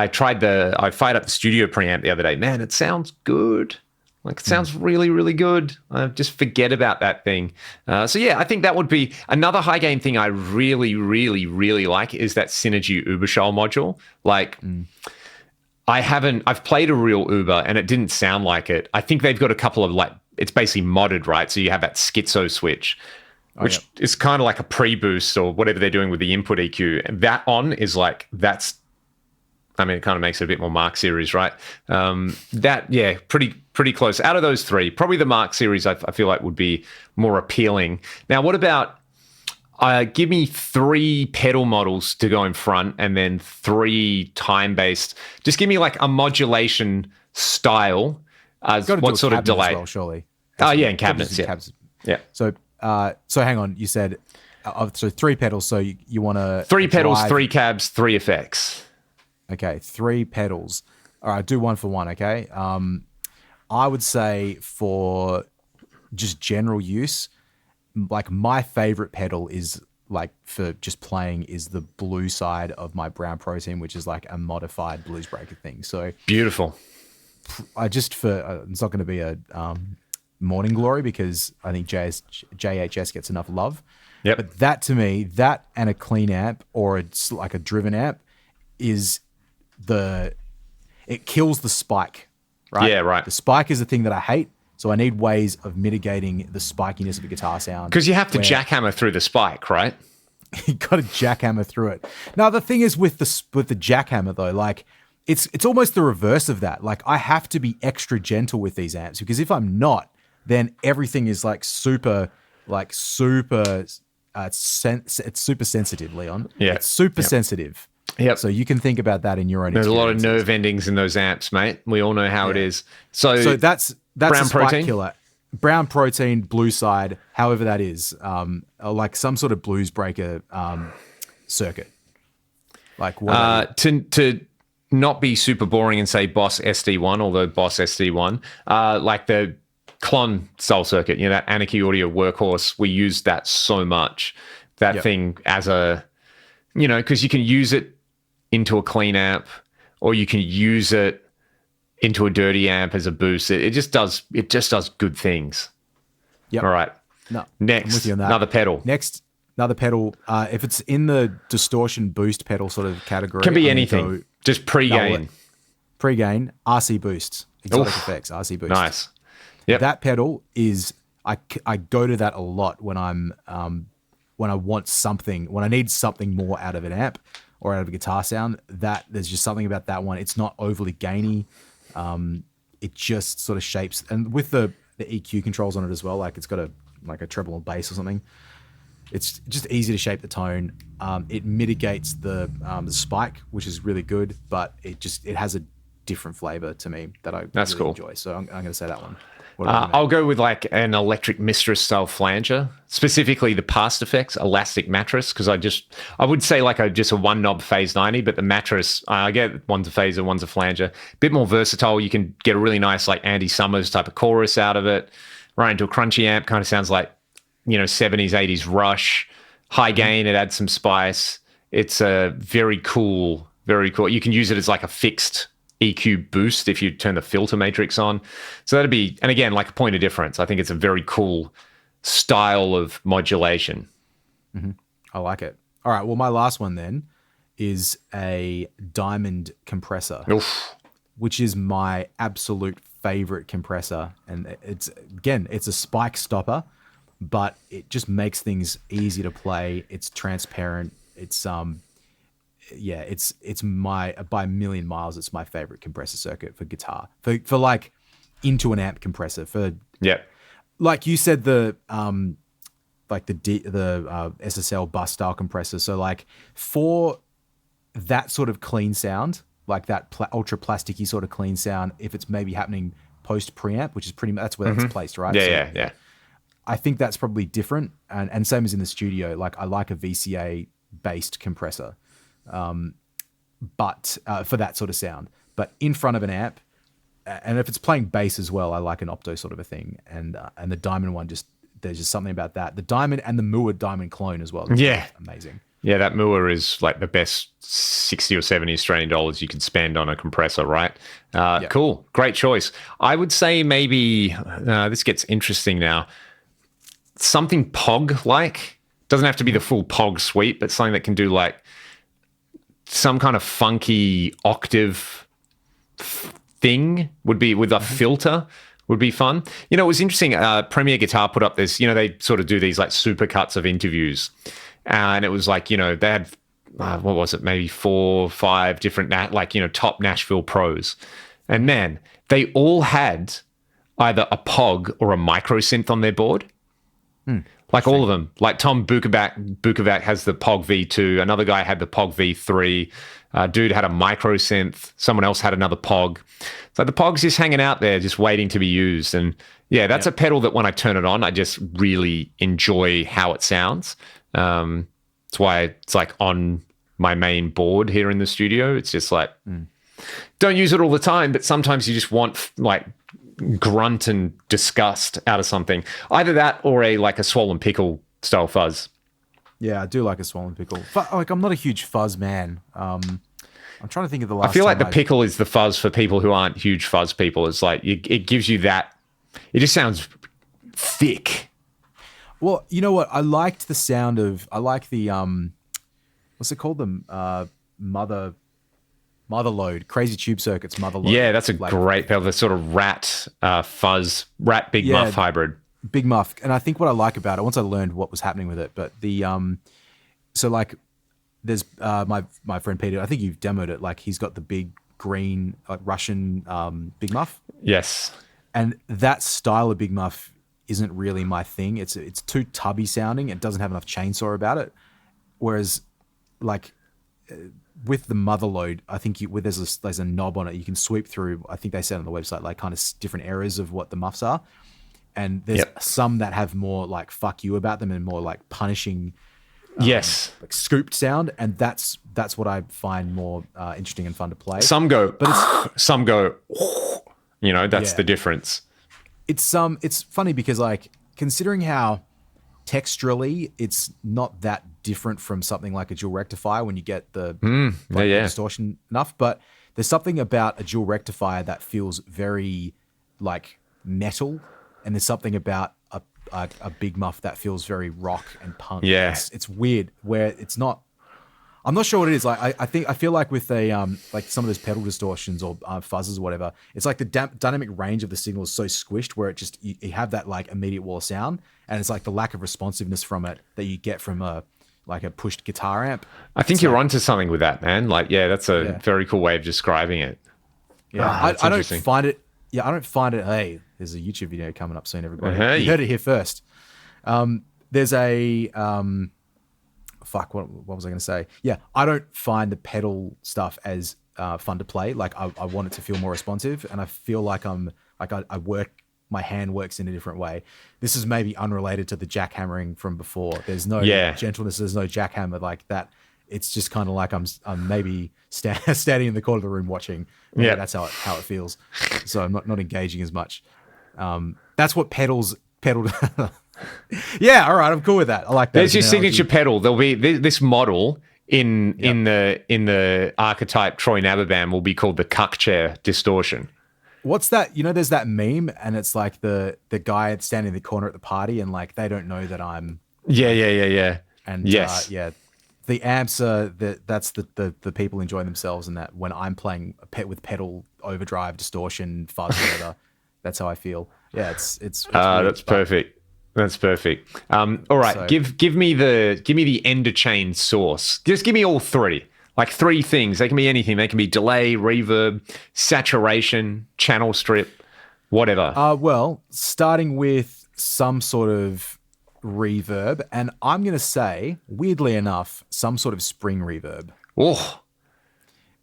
Speaker 2: fired up the studio preamp the other day. Man, it sounds good. Like it sounds really, really good. I just forget about that thing. So yeah, I think that would be another high gain thing I really, really, really like is that Synergy Uberschall module. Like I've played a real Uber and it didn't sound like it. I think they've got a couple of like, it's basically modded, right? So you have that schizo switch, which is kind of like a pre-boost or whatever they're doing with the input EQ. And that on is like, I mean, it kind of makes it a bit more Mark series, right? Pretty close. Out of those three, probably the Mark series I feel like would be more appealing. Now, what about give me 3 pedal models to go in front and then 3 time-based. Just give me like a modulation style. What sort of delay?
Speaker 1: As well, surely.
Speaker 2: Oh, yeah, in cabinets, yeah. Yeah.
Speaker 1: So hang on. You said so 3 pedals. So you want to
Speaker 2: 3 pedals, 3 cabs, 3 effects.
Speaker 1: Okay, 3 pedals. All right, do one for one. Okay. I would say for just general use, like my favorite pedal is like for just playing is the blue side of my Brown Pro Team, which is like a modified blues breaker thing. So
Speaker 2: beautiful.
Speaker 1: it's not going to be a Morning Glory because I think JHS gets enough love.
Speaker 2: Yep.
Speaker 1: But that to me, that and a clean amp or it's like a driven amp is it kills the spike, right?
Speaker 2: Yeah, right.
Speaker 1: The spike is the thing that I hate. So I need ways of mitigating the spikiness of a guitar sound.
Speaker 2: Because you have to jackhammer through the spike, right?
Speaker 1: You got to jackhammer through it. Now the thing is with the jackhammer though, like it's almost the reverse of that. Like I have to be extra gentle with these amps because if I'm not, then everything is like super it's super sensitive, Leon.
Speaker 2: Yeah.
Speaker 1: It's super sensitive.
Speaker 2: Yep.
Speaker 1: So you can think about that in your own
Speaker 2: There's a lot of
Speaker 1: experiences.
Speaker 2: nerve endings in those amps, mate. We all know how it is. So
Speaker 1: that's
Speaker 2: brown
Speaker 1: a spike
Speaker 2: protein?
Speaker 1: killer. Brown protein, blue side, however that is, like some sort of blues breaker circuit. Like what?
Speaker 2: to not be super boring and say Boss SD1, although Boss SD1, like the Klon style circuit, that Anarchy Audio workhorse, we used that so much. That thing as a, because you can use it into a clean amp, or you can use it into a dirty amp as a boost. It just does good things.
Speaker 1: Yep.
Speaker 2: All right.
Speaker 1: No,
Speaker 2: Next,
Speaker 1: I'm with you on that.
Speaker 2: another pedal.
Speaker 1: Next, another pedal. If it's in the distortion boost pedal sort of category,
Speaker 2: Can be anything. Just pre-gain.
Speaker 1: Pre-gain, RC boost, exotic effects, RC boost.
Speaker 2: Nice. Yep.
Speaker 1: That pedal is, I go to that a lot when I'm, when I want something, when I need something more out of an amp or out of a guitar sound. That there's just something about that one. It's not overly gainy. It just sort of shapes, and with the EQ controls on it as well, like it's got a treble and bass or something. It's just easy to shape the tone. It mitigates the spike, which is really good, but it has a different flavor to me that I really
Speaker 2: cool.
Speaker 1: enjoy. So I'm going to say that one.
Speaker 2: I'll go with like an Electric Mistress style flanger, specifically the past effects elastic mattress, because I would say like just a one knob phase 90, but the mattress, I get one's a phaser, one's a flanger, a bit more versatile. You can get a really nice like Andy Summers type of chorus out of it, right into a crunchy amp, kind of sounds like 70s 80s Rush. High gain, it adds some spice. It's a very cool. You can use it as like a fixed EQ boost if you turn the filter matrix on. So that'd be, and again, like a point of difference. I think it's a very cool style of modulation.
Speaker 1: Mm-hmm. I like it. All right. Well, my last one then is a diamond compressor, which is my absolute favorite compressor. And it's a spike stopper, but it just makes things easy to play. It's transparent. It's it's my, by a million miles, it's my favorite compressor circuit for guitar, for like into an amp compressor for, like you said, the SSL bus style compressor. So like for that sort of clean sound, like that ultra plasticky sort of clean sound, if it's maybe happening post preamp, which is pretty much, that's where that's placed, right?
Speaker 2: Yeah.
Speaker 1: I think that's probably different. And same as in the studio, like I like a VCA based compressor. But for that sort of sound, but in front of an amp, and if it's playing bass as well, I like an opto sort of a thing. And the diamond one, there's just something about that. The diamond and the Mua diamond clone as well. Amazing.
Speaker 2: Yeah, that Mua is like the best 60 or 70 Australian dollars you could spend on a compressor, right? Cool. Great choice. I would say maybe, this gets interesting now, something POG-like. Doesn't have to be the full POG suite, but something that can do like some kind of funky octave thing would be with a filter would be fun. It was interesting. Premier Guitar put up this, they sort of do these like super cuts of interviews. And it was like, they had, what was it? Maybe 4 or 5 different, top Nashville pros. And man, they all had either a POG or a micro synth on their board. Like all of them. Like Tom Bukovac has the POG V2. Another guy had the POG V3. Dude had a micro synth. Someone else had another POG. So the POG's just hanging out there, just waiting to be used. And yeah, that's a pedal that when I turn it on, I just really enjoy how it sounds. That's why it's like on my main board here in the studio. It's just like, don't use it all the time, but sometimes you just want like grunt and disgust out of something. Either that or a swollen pickle style fuzz.
Speaker 1: Yeah, I do like a swollen pickle. Like I'm not a huge fuzz man. I'm trying to think of the last.
Speaker 2: I feel like the pickle is the fuzz for people who aren't huge fuzz people. It's like it gives you that. It just sounds thick.
Speaker 1: Well, you know what? I liked the sound of. I like the what's it called? The Motherload, Crazy Tube Circuits Motherload.
Speaker 2: Yeah, that's a great pedal. The sort of rat big muff hybrid.
Speaker 1: Big muff. And I think what I like about it, once I learned what was happening with it, but the so like there's my friend Peter, I think you've demoed it, like he's got the big green like Russian big muff.
Speaker 2: Yes.
Speaker 1: And that style of big muff isn't really my thing. It's too tubby sounding. It doesn't have enough chainsaw about it. Whereas, like with the Motherload, I think there's a knob on it. You can sweep through. I think they said on the website like kind of different areas of what the muffs are, and there's some that have more like fuck you about them and more like punishing.
Speaker 2: Yes,
Speaker 1: like scooped sound, and that's what I find more interesting and fun to play.
Speaker 2: Some go, but some go. That's the difference.
Speaker 1: It's funny because like considering how texturally it's not that different from something like a dual rectifier when you get the distortion enough, but there's something about a dual rectifier that feels very like metal, and there's something about a big muff that feels very rock and punk.
Speaker 2: Yeah,
Speaker 1: it's weird where it's not. I'm not sure what it is. Like I feel like with a like some of those pedal distortions or fuzzes or whatever, it's like the dynamic range of the signal is so squished where it just you have that like immediate wall of sound, and it's like the lack of responsiveness from it that you get from a pushed guitar amp.
Speaker 2: I think you're onto something with that, man. Like that's a very cool way of describing it.
Speaker 1: Yeah, I don't find it. Yeah, I don't find it. Hey, there's a YouTube video coming up soon, everybody.
Speaker 2: Hey.
Speaker 1: You heard it here first. There's a fuck. What was I going to say? Yeah, I don't find the pedal stuff as fun to play. Like I want it to feel more responsive, and I feel like I work. My hand works in a different way. This is maybe unrelated to the jackhammering from before. There's no gentleness. There's no jackhammer like that. It's just kind of like I'm maybe standing in the corner of the room watching. Yeah, that's how it feels. So I'm not engaging as much. That's what pedaled. Yeah, all right, I'm cool with that. I like that.
Speaker 2: There's your signature pedal. There'll be this model in the Archetype Troy Naberband will be called the cuck chair distortion.
Speaker 1: What's that? There's that meme, and it's like the guy standing in the corner at the party, and like they don't know that I'm.
Speaker 2: Yeah.
Speaker 1: And
Speaker 2: yes,
Speaker 1: the amps are that's the people enjoying themselves, and that when I'm playing with pedal overdrive, distortion, fuzz, whatever, that's how I feel. Yeah, it's weird,
Speaker 2: that's perfect. That's perfect. All right, so, give me the ender chain source. Just give me all three. Like three things. They can be anything. They can be delay, reverb, saturation, channel strip, whatever.
Speaker 1: Well, starting with some sort of reverb, and I'm going to say, weirdly enough, some sort of spring reverb.
Speaker 2: Oh.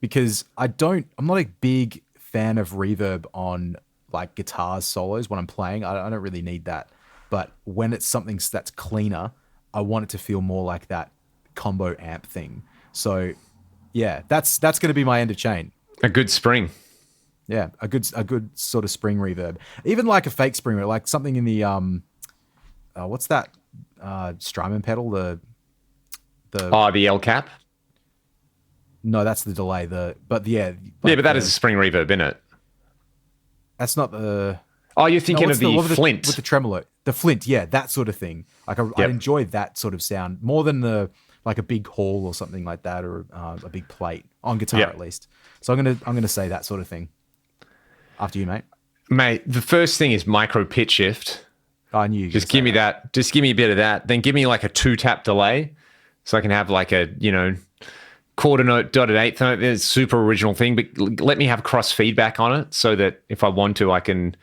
Speaker 1: Because I'm not a big fan of reverb on like guitar solos when I'm playing. I don't really need that. But when it's something that's cleaner, I want it to feel more like that combo amp thing. So yeah, that's going to be my end of chain.
Speaker 2: A good spring.
Speaker 1: Yeah, a good sort of spring reverb. Even like a fake spring reverb, like something in the what's that Strymon pedal? The
Speaker 2: L cap.
Speaker 1: No, that's the delay. But
Speaker 2: that is a spring reverb, isn't it?
Speaker 1: That's not the.
Speaker 2: Oh, you're thinking of the Flint
Speaker 1: with the tremolo. The Flint, yeah, that sort of thing. Like I enjoy that sort of sound more than like a big hall or something like that, or a big plate on guitar at least. So I'm gonna say that sort of thing. After you, mate.
Speaker 2: Mate, the first thing is micro pitch shift.
Speaker 1: I knew you.
Speaker 2: Just give me that. Just give me a bit of that. Then give me like a 2-tap delay, so I can have like a quarter note, dotted eighth note. It's a super original thing, but let me have cross feedback on it, so that if I want to, I can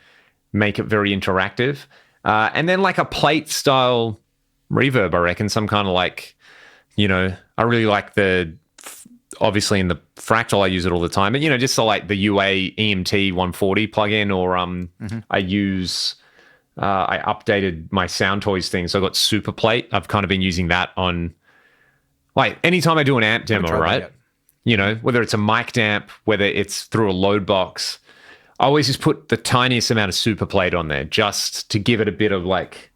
Speaker 2: make it very interactive. And then like a plate style reverb, I reckon, some kind of like. I really like obviously in the Fractal, I use it all the time, but just like the UA EMT 140 plugin, or I use, I updated my Sound Toys thing. So I got Super Plate. I've kind of been using that on, like, anytime I do an amp demo, right? Whether it's a mic amp, whether it's through a load box, I always just put the tiniest amount of Super Plate on there just to give it a bit of like,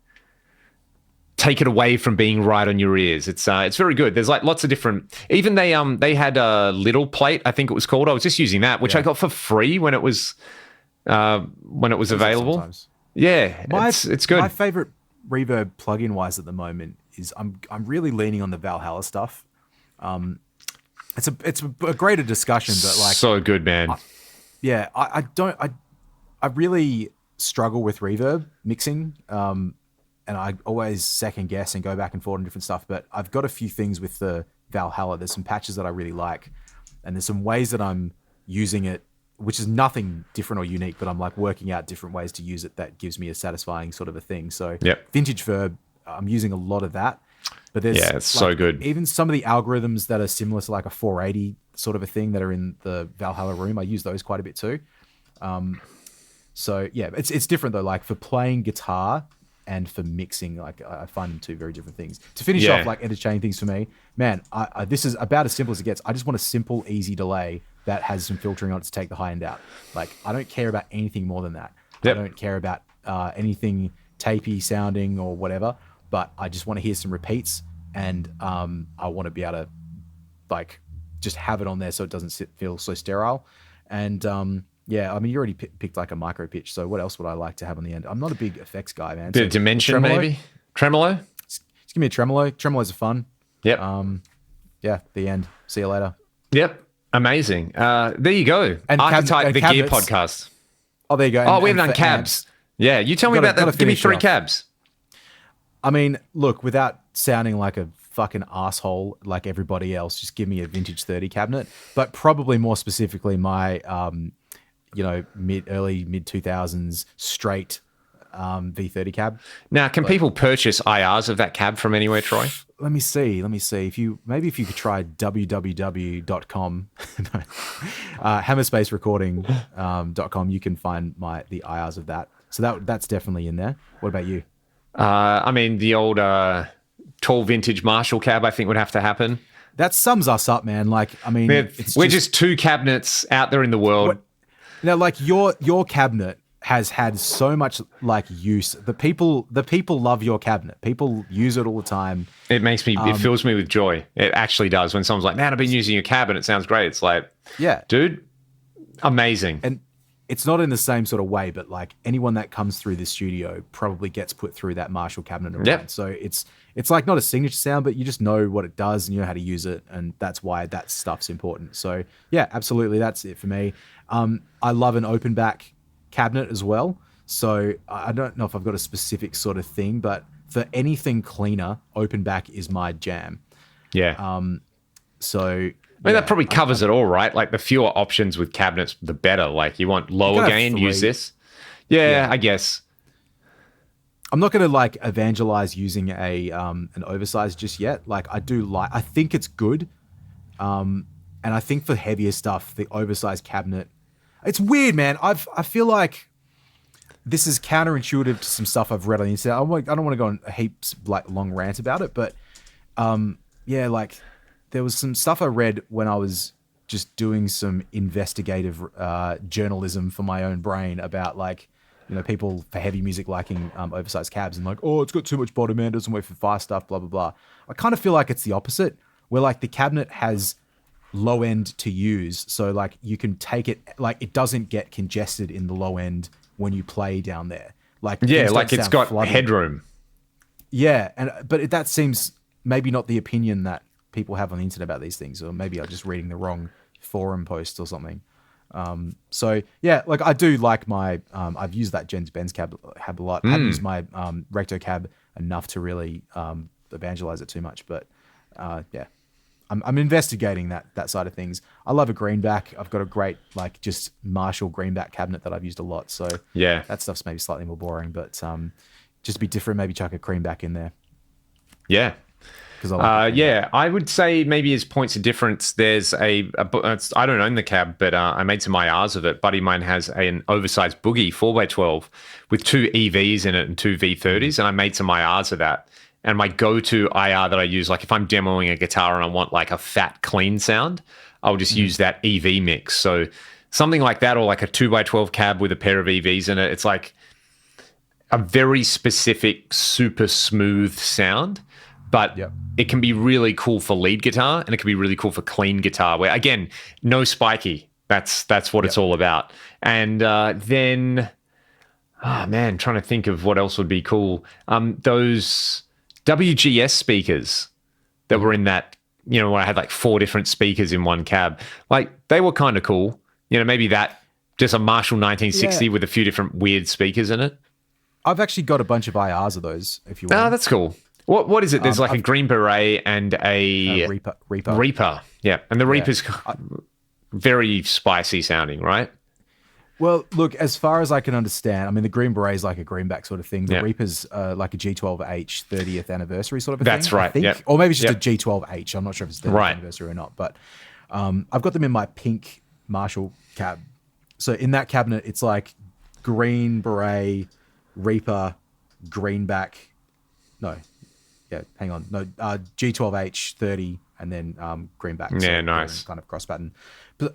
Speaker 2: take it away from being right on your ears. It's very good. There's like lots of different. Even they had a little plate, I think it was called. I was just using that, which I got for free when it was available. Sometimes. Yeah, it's good.
Speaker 1: My favorite reverb plugin wise at the moment is I'm really leaning on the Valhalla stuff. It's a greater discussion, but like
Speaker 2: so good, man.
Speaker 1: I really struggle with reverb mixing. And I always second guess and go back and forth on different stuff. But I've got a few things with the Valhalla. There's some patches that I really like. And there's some ways that I'm using it which is nothing different or unique, but I'm like working out different ways to use it that gives me a satisfying sort of a thing. So vintage verb, I'm using a lot of that. But there's
Speaker 2: it's so good.
Speaker 1: Even some of the algorithms that are similar to like a 480 sort of a thing that are in the Valhalla room, I use those quite a bit too. So yeah, it's different though. Like for playing guitar and for mixing, like I find them two very different things. To finish off, like entertaining things for me, man, I this is about as simple as it gets. I just want a simple, easy delay that has some filtering on it to take the high end out. Like I don't care about anything more than that. I don't care about anything tapey sounding or whatever, but I just want to hear some repeats, and I want to be able to like just have it on there so it doesn't feel so sterile. And yeah, I mean, you already picked like a micro pitch, so what else would I like to have on the end? I'm not a big effects guy, man.
Speaker 2: Bit of dimension, maybe? Tremolo?
Speaker 1: Just give me a tremolo. Tremolos are fun.
Speaker 2: Yep.
Speaker 1: Yeah, the end. See you later.
Speaker 2: Yep. Amazing. There you go. And Archetype, the Gear podcast.
Speaker 1: Oh, there you go.
Speaker 2: Oh, we haven't done cabs. Yeah, you tell me about that. Give me 3 cabs.
Speaker 1: I mean, look, without sounding like a fucking asshole like everybody else, just give me a vintage 30 cabinet, but probably more specifically my early mid 2000s straight V30 cab.
Speaker 2: Now, can people purchase IRs of that cab from anywhere, Troy?
Speaker 1: Let me see. If you could try www.com, hammerspacerecording.com, you can find the IRs of that. So that's definitely in there. What about you?
Speaker 2: I mean, the old tall vintage Marshall cab, I think would have to happen.
Speaker 1: That sums us up, man. Like, I mean,
Speaker 2: we're just 2 cabinets out there in the world.
Speaker 1: Now, like your cabinet has had so much like use. The people love your cabinet. People use it all the time.
Speaker 2: It makes me. It fills me with joy. It actually does. When someone's like, "Man, I've been using your cabinet. It sounds great." It's like,
Speaker 1: yeah,
Speaker 2: dude, amazing.
Speaker 1: And it's not in the same sort of way, but like anyone that comes through the studio probably gets put through that Marshall cabinet around. Yep. So it's like not a signature sound, but you just know what it does and you know how to use it, and that's why that stuff's important. So yeah, absolutely, that's it for me. I love an open back cabinet as well. So I don't know if I've got a specific sort of thing, but for anything cleaner, open back is my jam.
Speaker 2: Yeah.
Speaker 1: So
Speaker 2: I mean, that probably covers it all, right? Like the fewer options with cabinets, the better. Like you want lower gain, use this. Yeah, I guess.
Speaker 1: I'm not going to like evangelize using an oversized just yet. Like I think it's good. And I think for heavier stuff, the oversized cabinet, it's weird, man. I feel like this is counterintuitive to some stuff I've read on the internet. I don't want to go on a heaps like long rant about it, but yeah, like there was some stuff I read when I was just doing some investigative journalism for my own brain about like, you know, people for heavy music liking oversized cabs and like, oh, it's got too much bottom end, doesn't work for fast stuff, blah, blah, blah. I kind of feel like it's the opposite, where like the cabinet has low end to use. So like you can take it, like it doesn't get congested in the low end when you play down there. Like,
Speaker 2: yeah, like it's got headroom.
Speaker 1: Yeah. But that seems maybe not the opinion that people have on the internet about these things, or maybe I'm just reading the wrong forum post or something. So yeah, like I do like my, I've used that Jens Benz cab a lot. I haven't used my Recto cab enough to really evangelize it too much, but yeah, I'm investigating that side of things. I love a greenback. I've got a great like just Marshall greenback cabinet that I've used a lot. So
Speaker 2: yeah,
Speaker 1: that stuff's maybe slightly more boring, but just be different. Maybe chuck a creamback in there.
Speaker 2: Yeah. Yeah, I would say maybe as points of difference, there's I don't own the cab, but I made some IRs of it. Buddy of mine has an oversized boogie 4x12 with 2 EVs in it and 2 V30s, and I made some IRs of that. And my go-to IR that I use, like if I'm demoing a guitar and I want like a fat, clean sound, I'll just use that EV mix. So something like that, or like a 2x12 cab with a pair of EVs in it. It's like a very specific, super smooth sound. But it can be really cool for lead guitar, and it can be really cool for clean guitar, where, again, no spiky. That's what it's all about. And then, oh, man, trying to think of what else would be cool. Those WGS speakers that were in that, you know, where I had like 4 different speakers in one cab. Like, they were kind of cool. You know, maybe that, just a Marshall 1960 with a few different weird speakers in it.
Speaker 1: I've actually got a bunch of IRs of those, if you want.
Speaker 2: Oh, that's cool. What is it? There's like a Green Beret and a
Speaker 1: Reaper.
Speaker 2: Yeah, and the Reaper's very spicy sounding, right?
Speaker 1: Well, look, as far as I can understand, I mean, the Green Beret is like a greenback sort of thing. The Reaper's like a G12H 30th anniversary sort of a thing.
Speaker 2: That's right.
Speaker 1: I think.
Speaker 2: Yep.
Speaker 1: Or maybe it's just a G12H. I'm not sure if it's 30th anniversary or not. But I've got them in my pink Marshall cab. So in that cabinet, it's like Green Beret, Reaper, greenback. No. Yeah, hang on. No, G12H 30 and then greenback.
Speaker 2: Yeah, nice.
Speaker 1: Kind of cross pattern.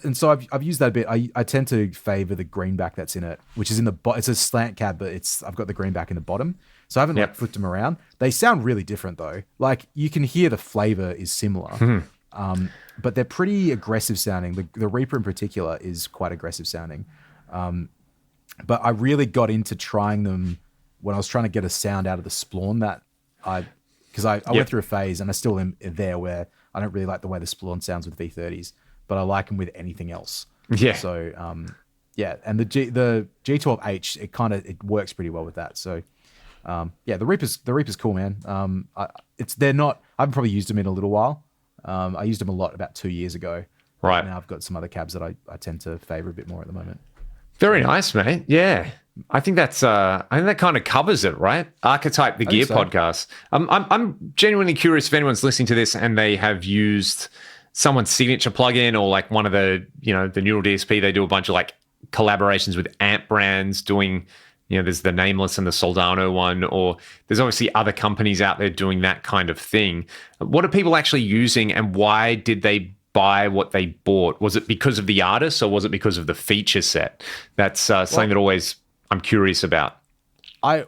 Speaker 1: And so I've used that a bit. I tend to favor the greenback that's in it, which is in the it's a slant cab, but I've got the greenback in the bottom. So I haven't like flipped them around. They sound really different though. Like you can hear the flavor is similar, but they're pretty aggressive sounding. The Reaper in particular is quite aggressive sounding. But I really got into trying them when I was trying to get a sound out of the Splawn because I went through a phase and I still am there where I don't really like the way the Splawn sounds with V30s. But I like them with anything else. Yeah. So, and the G12H, it works pretty well with that. So, the Reaper's cool, man. I haven't probably used them in a little while. I used them a lot about 2 years ago.
Speaker 2: Right.
Speaker 1: Now I've got some other cabs that I tend to favor a bit more at the moment.
Speaker 2: Very nice, mate. Yeah. I think that kind of covers it, right? Archetype, the gear podcast. I'm genuinely curious if anyone's listening to this and they have used someone's signature plugin or like one of the Neural DSP. They do a bunch of like collaborations with amp brands doing, there's the Nameless and the Soldano one, or there's obviously other companies out there doing that kind of thing. What are people actually using and why did they buy what they bought? Was it because of the artist or was it because of the feature set? That's something that I'm curious about.
Speaker 1: I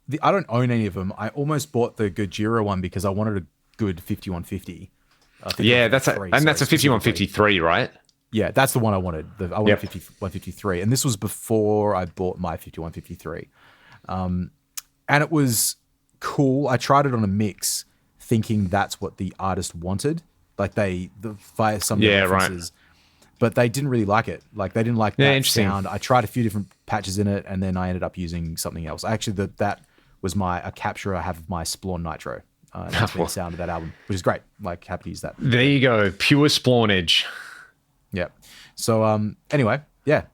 Speaker 1: don't own any of them. I almost bought the Gojira one because I wanted a good 5150.
Speaker 2: That's a 5153, right?
Speaker 1: Yeah, that's the one I wanted. I wanted 5153, and this was before I bought my 5153. And it was cool. I tried it on a mix, thinking that's what the artist wanted. Like via some references, but they didn't really like it. Like they didn't like that sound. I tried a few different patches in it, and then I ended up using something else. Actually, that was a capture I have of my Splawn Nitro. That's the sound of that album, which is great. Like, happy to use that.
Speaker 2: There you go. Pure Splawnage.
Speaker 1: Yeah. So, anyway, let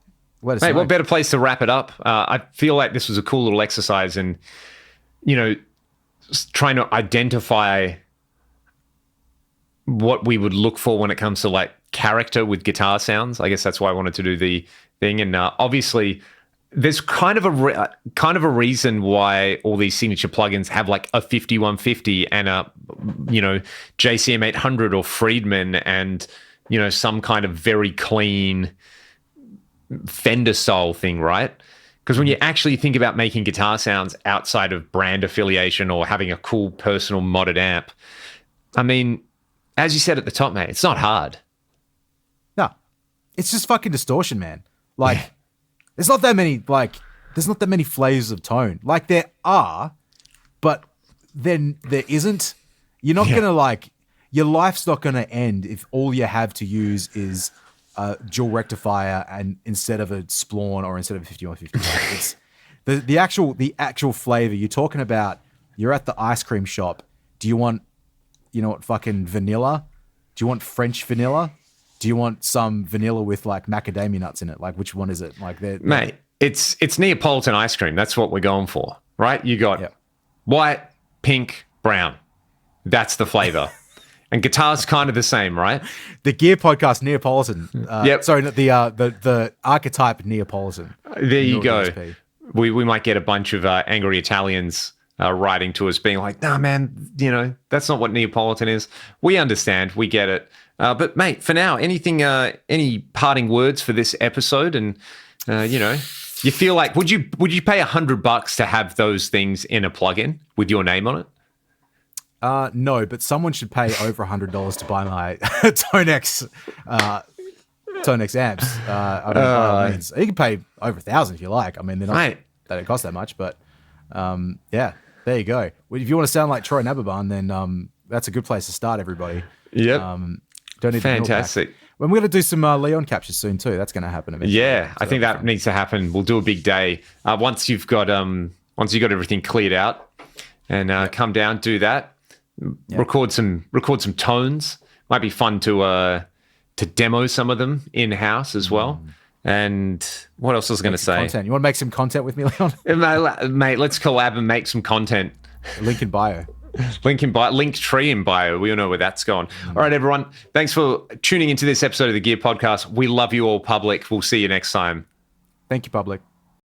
Speaker 1: us know.
Speaker 2: What better place to wrap it up? I feel like this was a cool little exercise in, trying to identify what we would look for when it comes to like character with guitar sounds. I guess that's why I wanted to do the thing. And obviously, there's kind of a reason why all these signature plugins have like a 5150 and a JCM 800 or Friedman and some kind of very clean Fender style thing, right? Because when you actually think about making guitar sounds outside of brand affiliation or having a cool personal modded amp, I mean, as you said at the top, mate, it's not hard.
Speaker 1: No, it's just fucking distortion, man. Like. There's not that many flavors of tone. Like there are, but then there isn't. You're not gonna your life's not gonna end if all you have to use is a dual rectifier and instead of a Splawn or instead of a 5150. It's the actual flavor. You're talking about. You're at the ice cream shop. Do you want, fucking vanilla? Do you want French vanilla? Do you want some vanilla with like macadamia nuts in it? Like, which one is it? Like,
Speaker 2: mate, it's Neapolitan ice cream. That's what we're going for, right? You got white, pink, brown. That's the flavor. And guitar's kind of the same, right?
Speaker 1: The Gear Podcast Neapolitan. Sorry, not the Archetype Neapolitan.
Speaker 2: There you go. We might get a bunch of angry Italians writing to us being like, nah, man, that's not what Neapolitan is. We understand. We get it. But mate, for now, any parting words for this episode? And you feel like would you pay $100 to have those things in a plugin with your name on it?
Speaker 1: No, but someone should pay over $100 to buy my Tonex amps. By all means, you can pay over $1,000 if you like. I mean, they're not they don't cost that much, but there you go. If you want to sound like Troy Nababan, then that's a good place to start, everybody.
Speaker 2: Yep.
Speaker 1: Don't need
Speaker 2: fantastic.
Speaker 1: We're going to do some Leon captures soon too. That's going to happen eventually.
Speaker 2: Yeah, so I think that needs to happen. We'll do a big day once you've got everything cleared out, and come down, do that. Yep. Record some tones. Might be fun to demo some of them in house as well. And what else was I going to say?
Speaker 1: Content. You want to make some content with me, Leon?
Speaker 2: Mate, let's collab and make some content.
Speaker 1: Link in bio.
Speaker 2: Link tree in bio. We all know where that's gone. All right, everyone. Thanks for tuning into this episode of the Gear Podcast. We love you all, public. We'll see you next time.
Speaker 1: Thank you, public.